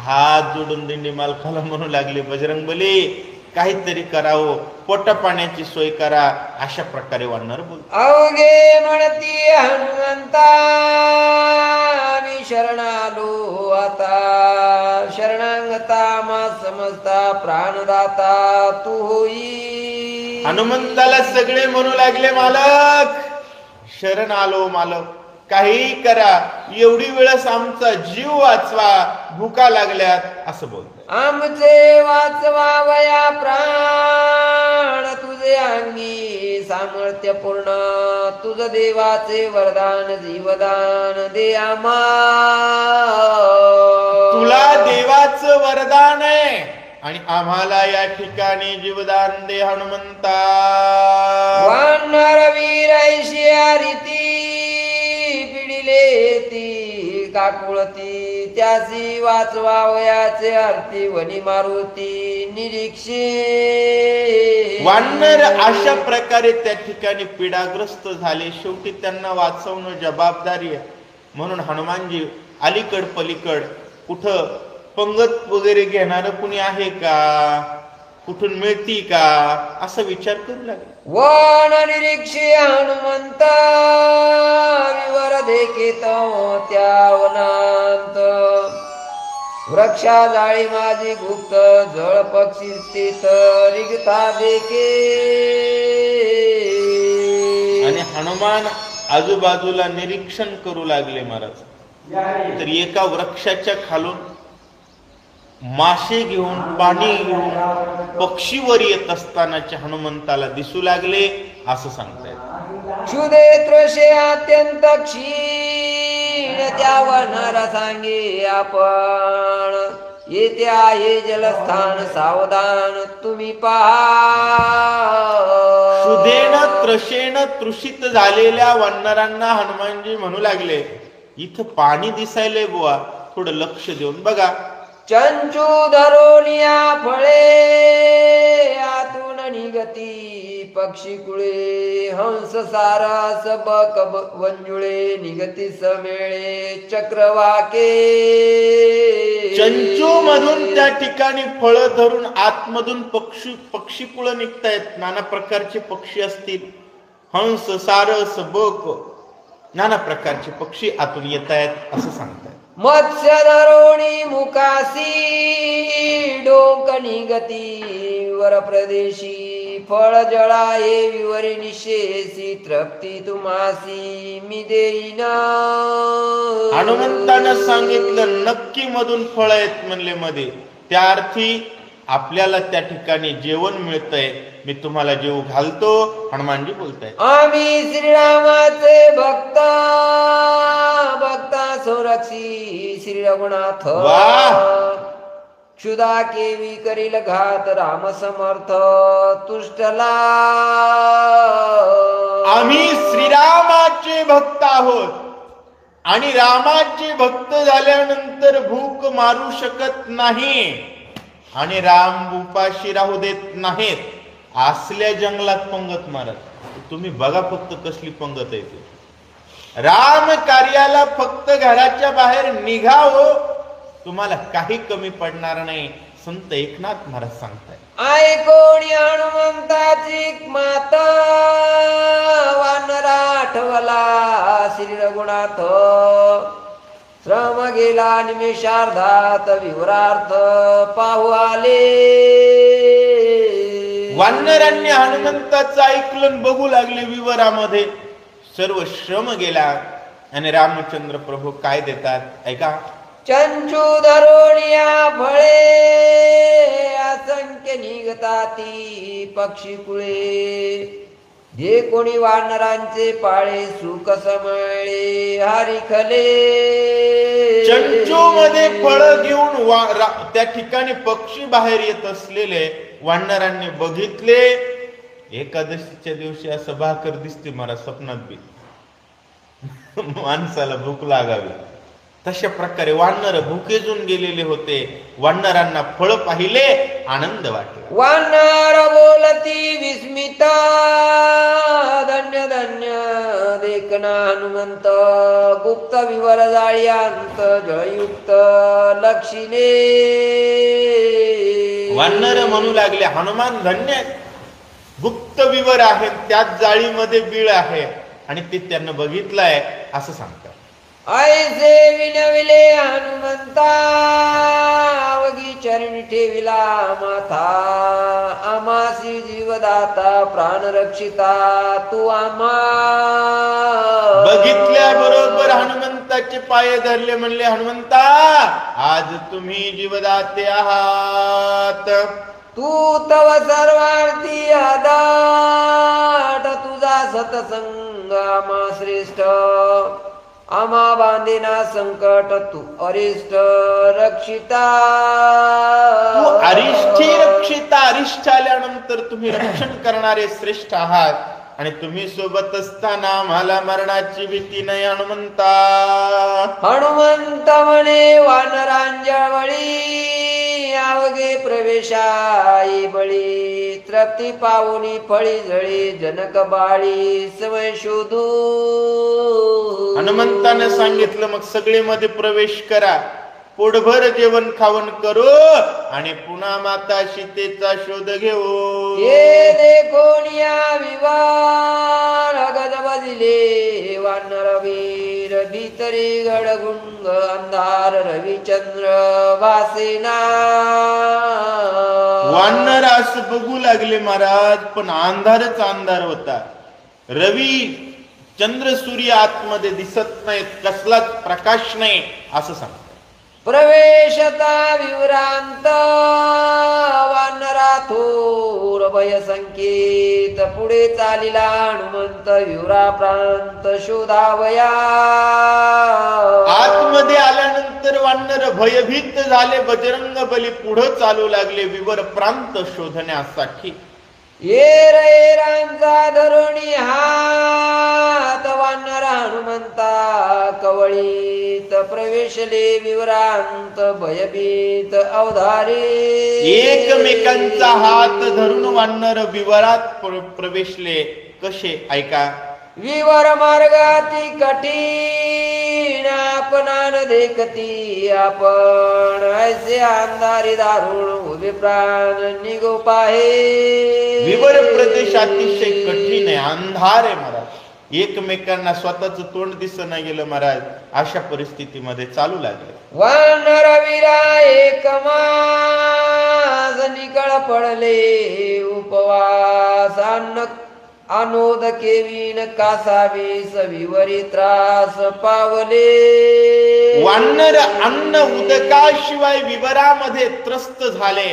हात जोडून दिंडी मालकाला म्हणू लागले, बजरंगबली काहीतरी करावं, पोट पाण्याची सोय करा. अशा प्रकारे वानर बोल. अवघे म्हणती हनुमंता मी शरणालो आता शरणांगता मा समजता प्राणदाता तू होई. हनुमंताला सगळे म्हणू लागले, मालक शरण आलो, मालक काही करा, एवढी वेळस आमचा जीव वाचवा, भुका लागल्यात असं बोलत. आमचे वाचवावया प्राण तुझे अंगी सामर्थ्य पूर्ण तुझ देवाचे वरदान जीवदान दे आम्हा. तुला देवाचं वरदान आहे आणि आम्हाला या ठिकाणी जीवदान दे हनुमंता. वानर वीर ऐशिया रीती पिडिले ती काकुळती त्यासी वाचवावयाचे आरती वनी मारुती निरीक्षे. वानर अशा प्रकारे त्या ठिकाणी पीडाग्रस्त झाले. शेवटी त्यांना वाचवणं जबाबदारी आहे म्हणून हनुमानजी अलीकड पलीकड कुठं पंगत वगैरे घेणार कुणी आहे का, कुठून मिळती का असा विचार करू लागले. वन निरीक्षे हनुमंत विवर देखीत त्या वनांत वृक्षा जाळी माझी गुप्त जळ पक्षी स्थित रिगता देखे. आणि हनुमान आजूबाजूला निरीक्षण करू लागले महाराज. तर एका वृक्षाच्या खालून मासे घेऊन पाणी घेऊन पक्षीवर येत असतानाच्या हनुमंताला दिसू लागले असं सांगतायत. क्षुदे त्रशे अत्यंत क्षीण त्या वनाला सांगे आपण येथे आहे जलस्थान सावधान तुम्ही पहा. क्षुधेन त्रशेन तृषित झालेल्या वानरांना हनुमानजी म्हणू लागले, इथं पाणी दिसायलंय बुवा, थोडं लक्ष देऊन बघा. चंचू धरोनिया फळे आतून निगती पक्षी कुळे हंस सारस बक वंजुळे निगती समेळे चक्रवाके. चंचू मधून त्या ठिकाणी फळ धरून आतमधून पक्षी कुळ निघतायत. नाना प्रकारचे पक्षी असतील, हंस सारस बक नाना प्रकारचे पक्षी आतून येत आहेत असं सांगतायत. मत्स्य धरोणी मुकासी डोंक निगती वर प्रदेशी फळ जळाये विवरी निशेसी तृप्ती तुम्हासी मी देईन. हनुमंतानं सांगितलं नक्की मधून फळ आहेत म्हणले मध्ये, त्या अर्थी आपल्याला त्या ठिकाणी जेवण मिळतंय, मी तुम्हाला जेव घालतो. हनुमानजी बोलतायत, आम्ही श्रीरामाचे भक्त भक्ता संरक्षी श्री रघुनाथ. क्षुधा केवी करील घात राम समर्थ तुष्टला. आम्ही श्रीरामाचे भक्त आहोत आणि रामाचे भक्त झाल्यानंतर भूक मारू शकत नाही. आणि राम उपाशी राहू देत नाहीत. असल्या जंगलात पंगत मारत. तुम्ही बघा फक्त कसली पंगत आहे ती. राम कार्याला फक्त घराच्या बाहेर निघा हो, तुम्हाला काही कमी पडणार नाही. संत एकनाथ महाराज सांगताय. ऐकोणी हनुमंताची माता वानरा आठवला श्री रघुनाथ. श्रम गेला निमेषार्धात विवरार्थ पाहू आले. वानरांनी हनुमंताचं ऐकलं बघू लागले विवरामध्ये. सर्व श्रम गेला आणि रामचंद्र प्रभू काय देतात ऐका. चंचू धरोणिया फळे असंख्य निघताती पक्षी कुळे. जे कोणी वानरांचे पाळे सुख समळे हरिखले. चंचू मध्ये फळ घेऊन त्या ठिकाणी पक्षी बाहेर येत असलेले वानरांनी बघितले. एकादशीच्या दिवशी असं भाकर दिसते मला स्वप्नात बी. माणसाला भूक लागावी तशा प्रकारे वानर भुकेजून गेलेले होते. वानरांना फळ पाहिले, आनंद वाटला. वानर बोलती विस्मिता धन्य धन्य देखना हनुमंत. गुप्त विवर जाळ्यांत जळयुक्त लक्षिणे. वानर म्हणू लागले हनुमान धन्य. गुप्त विवर आहे, त्याच जाळीमध्ये बीळ आहे आणि ते त्यांना बघितलंय असं सांगतात. ऐसे विनविले हनुमंता अवघी चरणी ठेविला माथा. आमासी जीवदाता प्राण रक्षिता तू आम्हा. बघितल्याबरोबर हनुमंताचे पाय धरले, म्हणले हनुमंता आज तुम्ही जीवदाते आहात. तू तव सर्वार्थी आदाट तुझा सतसंग आम्हा श्रेष्ठ. आम्हा बांधेना संकट तू अरिष्ट रक्षिता. तू अरिष्ठी रक्षिता. अरिष्ट आल्यानंतर तुम्ही रक्षण करणारे श्रेष्ठ आहात आणि तुम्ही सोबत असताना आम्हाला मरणाची भीती नाही हनुमंता. हनुमंत म्हणे वानरांजवळी अवघे प्रवेशाई बळी. तृप्ती पावनी फळी जळी जनक बाळी समय शोधू. हनुमंताने सांगितलं मग सगळे मध्ये प्रवेश करा, पोटभर जेवण खावण करू आणि पुन्हा माता सीतेचा शोध घेऊ. ये देखोनिया विवार गज बजिले वानर वीर. भीतरी गडगुंग अंधार रविचंद्र वासेना. वानर असं बघू लागले महाराज, पण अंधारच अंधार होता. रवी चंद्र सूर्य आतमध्ये दिसत नाहीत, कसलाच प्रकाश नाही असं सांगतात. प्रवेशता विवरांत वानरा थोर भय संकेत. पुढे चालिला हनुमंत विवरा प्रांत शोधावया. आतमध्ये आल्यानंतर वानर भयभीत झाले. बजरंग बली पुढे चालू लागले विवर प्रांत शोधण्यासाठी. ये रे रामचा धरुणी हात वानर हनुमंता कवळीत. प्रवेशले विवरांत भयभीत अवधारे. एकमेकांचा हात धरून वानर विवरात प्रवेशले. कसे ऐका. विवर मार्गाती कठीण आपणान देखती आपण. ऐसे अंधारी दारुण उभे प्राण निगो पाहे. विवर प्रदेश अतिशय कठीण आहे, अंधार आहे महाराज. एकमेकांना स्वतःच तोंड दिसना गेलं महाराज. अशा परिस्थितीमध्ये चालू लागले. वानर विरा एक मास निकळ पडले उपवास. अन्न अनोद केवीन कासावी सविवरी त्रास पावले. वानर अन्न उदकाशिवाय विवरामध्ये त्रस्त झाले,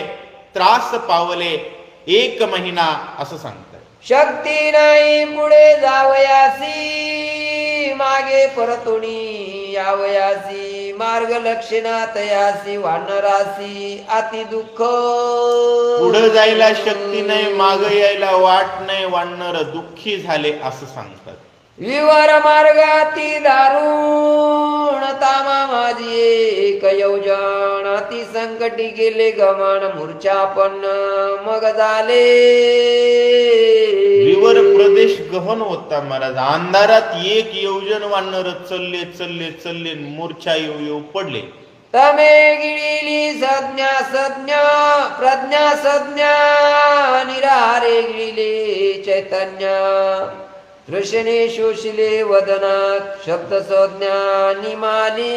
त्रास पावले. 1 महिना असं सांगतात. शक्ती नाही पुढे जावयासी. मागे परतुणी यावयासी. मार्ग लक्षणात यासी वानरासी अति दुःख. पुढे जायला शक्ती नाही, मागे यायला वाट नाही. वानर दुःखी झाले असं सांगतात. विवर मार्गाती दारुण तामा माझी एक योजन अति संकटी गेले गमन मूर्छापन्न मग झाले. विवर प्रदेश गहन होता महाराज. अंधारात एक योजन वानर चलले चलले चलले मूर्छा येऊ येऊ पडले. तमे गिळिली संज्ञा संज्ञा प्रज्ञा संज्ञा निराहारे गिळिले चैतन्य तृष्णे शोषिले वदनात शब्द संज्ञा निमाले.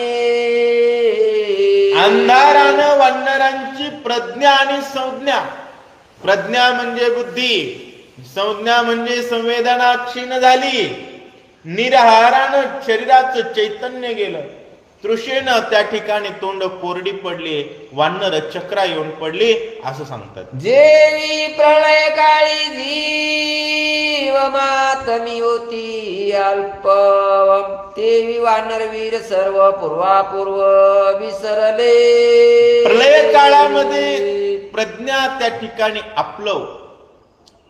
अंधारानं वानरांची प्रज्ञा आणि संज्ञा, प्रज्ञा म्हणजे बुद्धी, संज्ञा म्हणजे संवेदना क्षीण झाली. निराहारानं शरीराचं चैतन्य गेलं. तृषेनं त्या ठिकाणी तोंड कोरडी पडली, वानर चक्रा येऊन पडली असं सांगतात. जेवी प्रलय काळी जीव मातमी होती अल्प तेवी वानरवीर सर्व पूर्वापूर्व विसरले. प्रलय काळामध्ये प्रज्ञा त्या ठिकाणी आपलं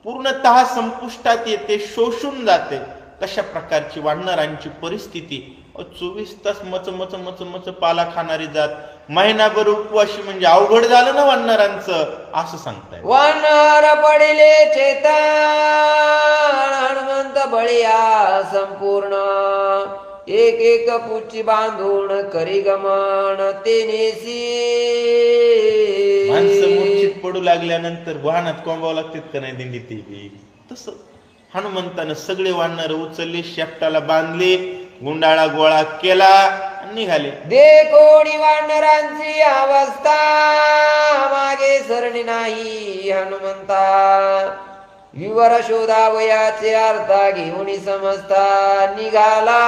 पूर्णतः संपुष्टात येते, शोषून जाते. तशा प्रकारची वानरांची परिस्थिती. 24 तास मच मच मच मच पाला खाणारी जात, महिनाभर उपवाशी म्हणजे अवघड झालं ना वानरांचं असं सांगताय. वानर पडिले चेतन हनुमंत बळिया संपूर्ण एक एक पुची बांधून करी गमन ते नेसी. माणसं मूर्छित पडू लागल्यानंतर वाहनात कोंबावं लागतात का नाही दिंडीत ते तसं हनुमंतानं सगळे वानर उचलले, शेपटाला बांधले, गुंडाळा गोळा केला आणि निघाले. दे कोणी वानरांची अवस्था मागे सरणी नाही हनुमंता विवर शोधावयाचे अर्था घेऊन समजता निघाला.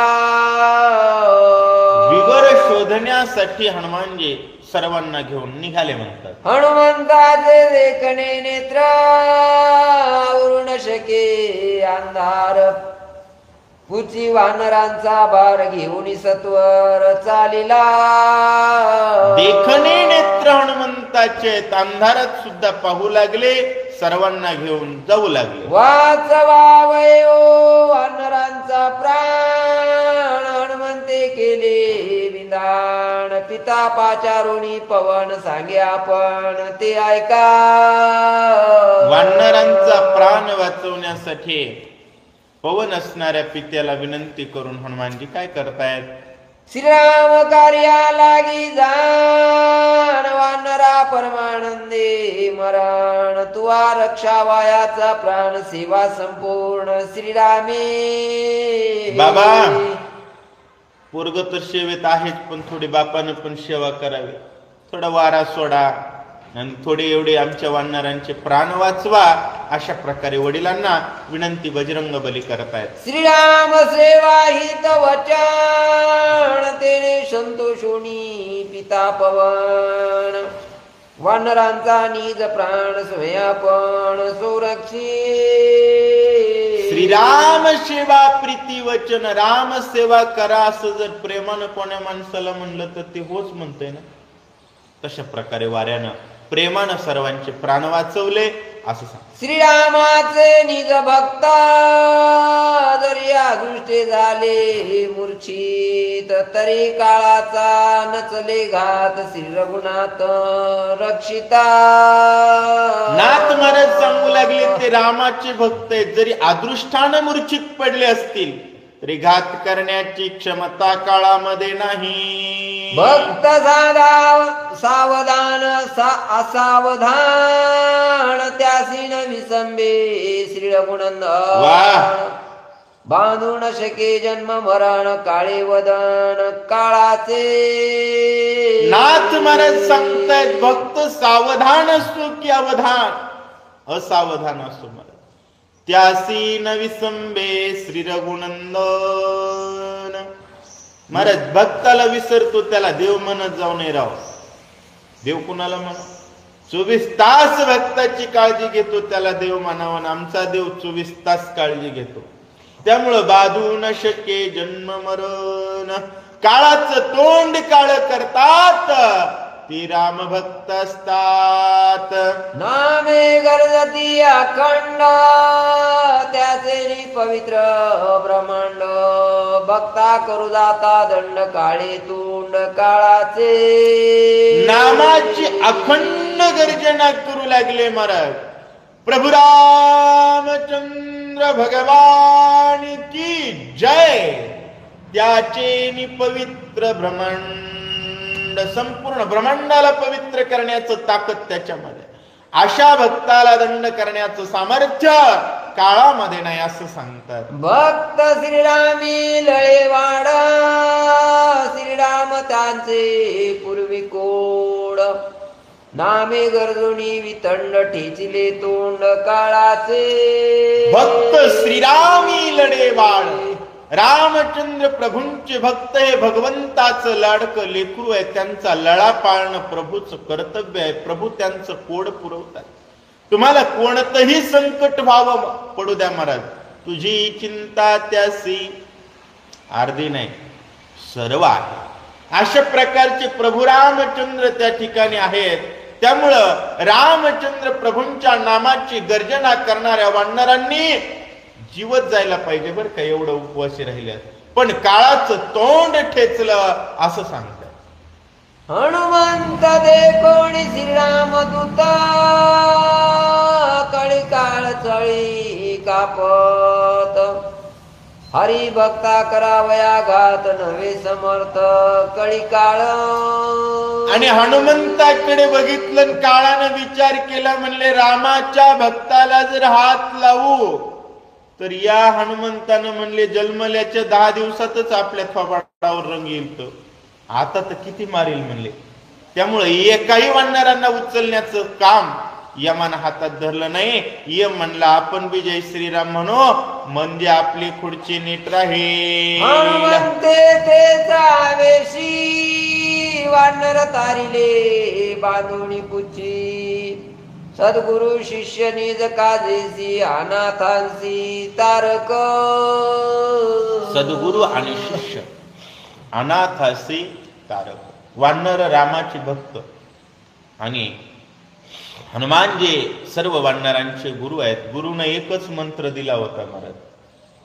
विवर शोधण्यासाठी हनुमानजी सर्वांना घेऊन निघाले म्हणतात. हनुमंताचे देखणे नेत्र आवरून शके अंधार पुची वानरांचा भार घेऊन सत्वर चालिला. देखणे नेत्र हनुमंताचे अंधारात सुद्धा पाहू लागले, सर्वांना घेऊन जाऊ लागले. वाचवावयो वानरांचा प्राण हनुमंते केले विधान पिता पाचारुणी पवन सांगे आपण ते ऐका. वानरांचा प्राण वाचवण्यासाठी पवन असणाऱ्या पित्याला विनंती करून हनुमानजी काय करतायत. श्रीराम कार्या लागी जाण वानरा परमानंदे मरण तुवा रक्षावायाचा प्राण सेवा संपूर्ण श्रीरामे. बाबा पोरग तर सेवेत आहेच, पण थोडी बापानं पण सेवा करावी. थोडा वारा सोडा आणि थोडे एवढे आमच्या वानरांचे प्राण वाचवा. अशा प्रकारे वडिलांना विनंती बजरंग बली करतायत. श्रीराम सेवा हित वचन तेने संतोषोनी पिता पवन वानरांचा निज प्राण स्वयापण सुरक्षी. श्रीराम सेवा प्रीती वचन, राम सेवा करा असं जर प्रेमानं कोण्या माणसाला म्हणलं तर ते होच म्हणतंय ना. तशा प्रकारे वाऱ्यानं प्रेमानं सर्वांचे प्राण वाचवले असं सांग. श्रीरामाचे निज भक्त जरी दृष्टी झाले मूर्छित तरी काळाचा नचले घात श्री रघुनाथ रक्षिता. नाथ महाराज सांगू लागले ते रामाचे भक्त आहेत, जरी अदृष्टानं मूर्छित पडले असतील तरी घात करण्याची क्षमता काळामध्ये नाही. भक्त सावधान असावधान त्यासी न विसंबे श्री रघुनंदन बांधून शके जन्म मरण काळे वदन काळाचे. नाथ महाराज सांगतायत भक्त सावधान असतो की अवधान, असावधान असतो महाराज. त्यासी न विसंबे श्री रघुनंदन. महाराज भक्ताला विसरतो त्याला देव म्हणत जाऊ नये राव. देव कुणाला म्हणा? 24 तास भक्ताची काळजी घेतो त्याला देव म्हणावं. आमचा देव 24 तास काळजी घेतो. त्यामुळं बाधू न शके जन्म मरण. काळाचं तोंड काळ करतात ती राम भक्त असतात. नामे गरजती अखंड त्याचे पवित्र ब्रह्मांड भक्ता करू जाता दंड काळे तोंड काळाचे. नामाची अखंड गर्जना करू लागले महाराज. प्रभु रामचंद्र भगवान की जय. त्याचे पवित्र ब्रह्मांड संपूर्ण ब्रह्मांडाला पवित्र करण्याचं ताकद त्याच्यामध्ये. अशा भक्ताला दंड करण्याचं सामर्थ्य काळामध्ये नाही असं सांगतात. भक्त श्रीरामी लळेवाड श्रीराम त्यांचे पूर्वी कोड नामे गरजुनी वितंड ठेचिले तोंड काळाचे. भक्त श्रीरामी लढेवाड. रामचंद्र प्रभूंचे भक्त हे भगवंताचं लाडकं लेकरू आहे. त्यांचा लळा पाळणं प्रभूचं कर्तव्य आहे. प्रभू त्यांचं कोड पुरवतात. तुम्हाला कोणतंही संकट व्हावं पडू द्या महाराज, तुझी चिंता त्यासी अर्धी नाही सर्व आहे. अशा प्रकारचे प्रभू रामचंद्र त्या ठिकाणी आहेत. त्यामुळं रामचंद्र प्रभूंच्या नामाची गर्जना करणाऱ्या वानरांनी जीवत जायला पाहिजे बरं का. एवढं उपवासी राहिले पण काळाचं तोंड ठेचलं असं सांगतात. हनुमंत दे कोणी श्रीराम दूत कळी काळ चळी कापत हरी भक्ता करावया घात नवे समर्थ कळी काळ. आणि हनुमंताकडे बघितलं काळानं विचार केला. म्हणले रामाच्या भक्ताला जर हात लावू तर या हनुमंतानं म्हणले जन्मल्याच्या 10 दिवसातच आपल्या थोबाडावर रंग येईल. तर आता तर किती मारेल म्हणले. त्यामुळे एकाही वानरांना उचलण्याचं काम यमानं हातात धरलं नाही. यम म्हणला आपण बी जय श्रीराम म्हणू म्हणजे आपली खुर्ची नीट राहील. हनुमंते तेचा वेशी वानर तारिले बांधुणी पुची सद्गुरु शिष्य निज काजेसी अनाथांसी तारक. सद्गुरु आणि शिष्य अनाथासी तारक. वानर रामाचे भक्त आणि हनुमान जे सर्व वानरांचे गुरु आहेत. गुरुनं एकच मंत्र दिला होता महाराज,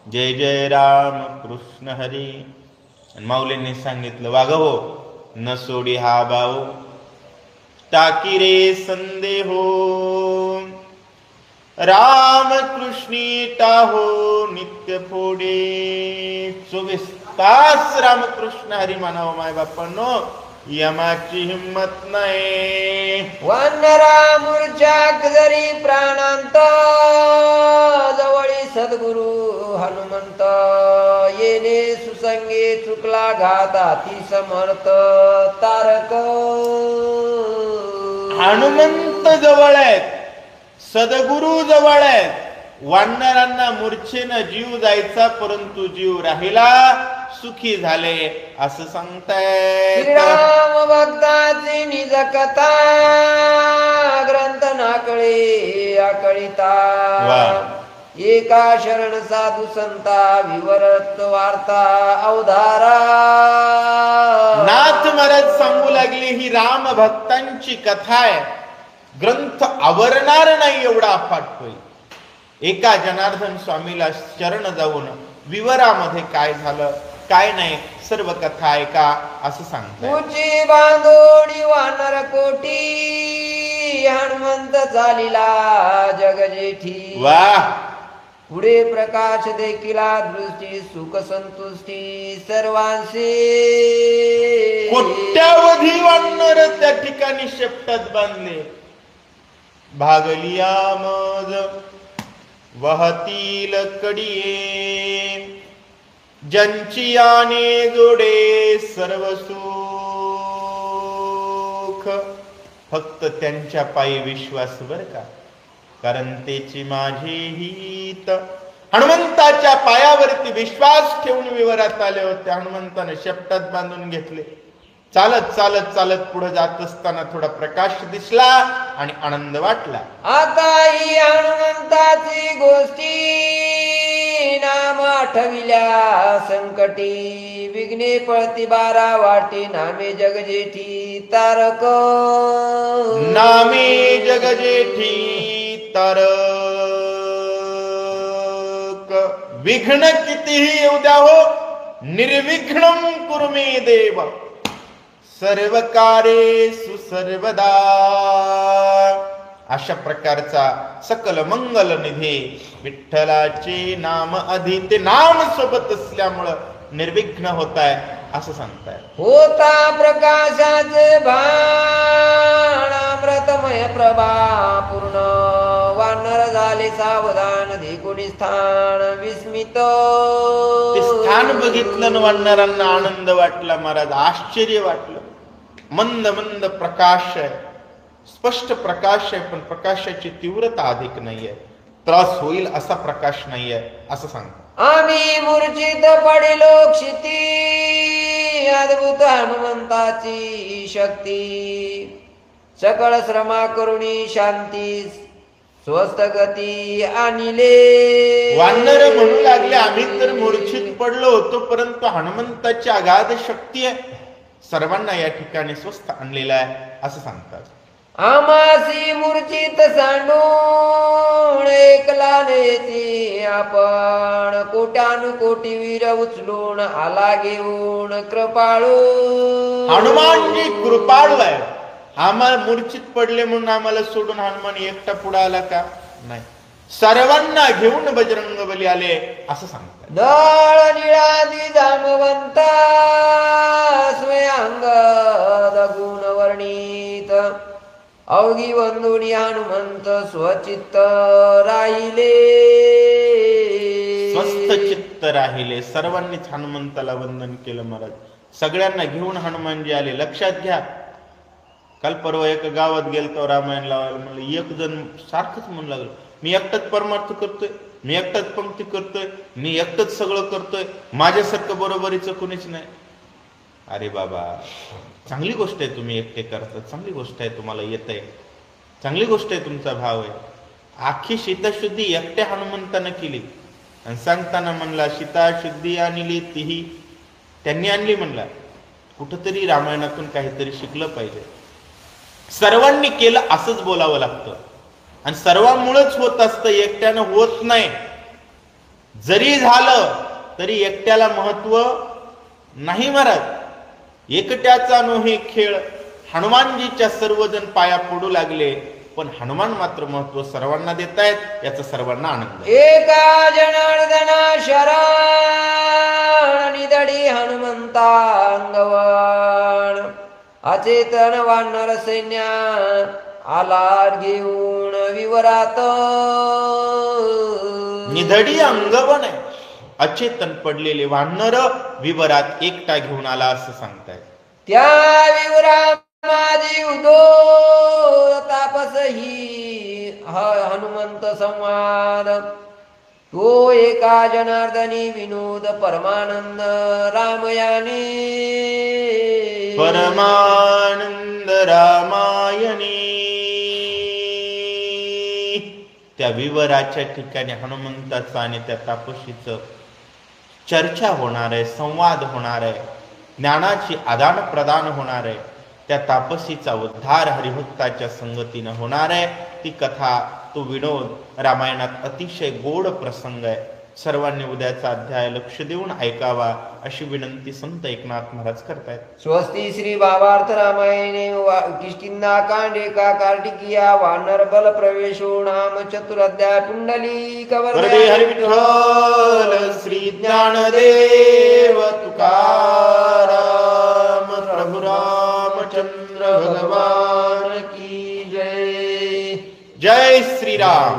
जय जय राम कृष्ण हरी. आणि माऊलींनी सांगितलं वाघहो न सोडी हा भाऊ टाकी रे संदेहो राम कृष्णी टाहो नित्य फोडे. 24 तास रामकृष्ण हरी म्हणावं माय बापांनो. यमाची हिम्मत नाही. वानरा मूर्छाक जरी प्राणांत जवळी सद्गुरु हनुमंत येणे सुसंगे चुकला घाता ती समर्थ तारक. हनुमंत जवळ आहेत, सद्गुरु जवळ आहेत. वानरांना मूर्छेनं जीव जायचा परंतु जीव राहिला, सुखी झाले असं सांगताय. श्रीराम भक्ताची निज कथा ग्रंथ नाकळे आकळिता. एका शरण साधू संता विवरत वार्ता अवधारा. नाथ महाराज सांगू लागले ही राम भक्तांची कथा आहे. ग्रंथ आवरणार नाही एवढा अफाट होईल. एका जनार्दन स्वामीला शरण जाऊन विवरामध्ये काय झालं काय नाही सर्व कथा ऐका असं सांगतात. उची बांधोडी वानर कोटी हनुमंत चालिला जगजेठी. वाह. पुढे प्रकाश देखिला दृष्टी सुख संतुष्टी सर्वांशी. कोट्यावधी वानर त्या ठिकाणी शेपटात बांधले. भागलिया मज वाहतील कडिये ज्यांची याने जोडे सर्व सुख. फक्त त्यांच्या पायी विश्वास बर का, कारण त्याची माझे हित. हनुमंताच्या पायावरती विश्वास ठेवून विवरात आले होते. हनुमंताने शेपटात बांधून घेतले. चालत चालत चालत पुढे जात असताना थोडा प्रकाश दिसला आणि आनंद वाटला. आता ही हनुमंताची गोष्टी नाम आठविल्या संकटी, विघ्ने पळती बारा वाटे, नामे जग जेठी तारक. नामे जग जेठी तारक. विघ्न कितीही येऊ द्या हो, निर्विघ्नं कुरु मे देव, सर्व कार्ये सर्वदा. अशा प्रकारचा सकल मंगल निधी विठ्ठलाचे नाम आधी, ते नाम सोबत असल्यामुळं निर्विघ्न होत आहे असं सांगताय. होता प्रकाशाचे भान, अमृतमय प्रभा पूर्ण, वानर झाले सावधान, देखुनी स्थान विस्मित. ते स्थान बघितलं न वानरांना आनंद वाटला महाराज, आश्चर्य वाटलं. मंद मंद प्रकाश आहे, स्पष्ट प्रकाश आहे, पण प्रकाशाची तीव्रता अधिक नाहीये, त्रास होईल असा प्रकाश नाहीये असं सांगतात. आम्ही मूर्छित पडिलो क्षिती, अद्भुत हनुमंताची शक्ती, सकळ श्रमा करुणी शांती, स्वस्थ गती आणिले. वानर म्हणू लागले, आम्ही तर मूर्छित पडलो होतो, परंतु हनुमंताची अगाध शक्ती आहे, सर्वांना या ठिकाणी स्वस्थ आणलेला आहे असं सांगतात. आमासी मूर्छित सांडून एकला नेती आपण, कोट्यानुकोटी वीर उचलून आला घेऊन कृपाळू. हनुमानजी कृपाळू आहे. आम्हाला मूर्छित पडले म्हणून आम्हाला सोडून हनुमान एकटा पुढे आला का? नाही, सर्वांना घेऊन बजरंग बली आले असं सांगतात. दळ निळादी जामवंता, स्वयंग गुण वर्णित, अवघी वंदुनी हनुमंत स्वचित्त राहिले. स्वस्थ चित्त राहिले. सर्वांनीच हनुमंताला वंदन केलं महाराज. सगळ्यांना घेऊन हनुमानजी आले. लक्षात घ्या, काल परवा एका गावात गेलतो रामायण लावायला, म्हणलं एक जण सारखंच म्हणू लागलं, मी एकटाच परमार्थ करतोय, मी एकटाच पंक्ती करतोय, मी एकटंच सगळं करतोय, माझ्यासारखं बरोबरीचं कुणीच नाही. अरे बाबा, चांगली गोष्ट आहे तुम्ही एकटे करतात, चांगली गोष्ट आहे तुम्हाला येत आहे, चांगली गोष्ट आहे तुमचा भाव आहे. आखी शीताशुद्धी एकट्या हनुमंतानं केली आणि सांगताना म्हणला शीताशुद्धी आणली तीही त्यांनी आणली म्हणला. कुठंतरी रामायणातून काहीतरी शिकलं पाहिजे. सर्वांनी केलं असंच बोलावं लागतं आणि सर्वांमुळेच होत असतं, एकट्यानं होत नाही. जरी झालं तरी एकट्याला महत्व नाही महाराज. एकट्याचा नोहे खेळ. हनुमानजीच्या सर्वजण पाया पडू लागले, पण हनुमान मात्र महत्व सर्वांना देतायत याचा सर्वांना आनंद. एका जनार्दना शरण, निदडी हनुमंता अंगवण, अचेतन वानर सैन्य आला घेऊन विवरात. निधडी अंगवन आहे, अचेतन पडलेले वानर विवरात एकटा घेऊन आला असं सांगतायत. त्या विवरा माझी उदो तापसही हनुमंत संवाद, तो एका जनार्दनी विनोद परमानंद रामयाने. परमानंद रामायणी. त्या विवराच्या ठिकाणी हनुमंताचं आणि त्या तापशीचं चर्चा होणार आहे, संवाद होणार आहे, ज्ञानाची आदान प्रदान होणार आहे. त्या तापसीचा उद्धार हरिभक्ताच्या संगतीनं होणार आहे. ती कथा, तो विनोद रामायणात अतिशय गोड प्रसंग आहे. सर्वांनी उद्याचा अध्याय लक्ष देऊन ऐकावा अशी विनंती संत एकनाथ महाराज करतायत. स्वस्ती श्री भावार्थ रामायणे किष्किंधा कांडे का कार्तिकीया वानर बल प्रवेशो नाम चतुराध्याय. पुंडली वरदे हरी विठ्ठल श्री ज्ञानदेव तुकाराम प्रभु रामचंद्र भगवान की जय. जय श्री राम.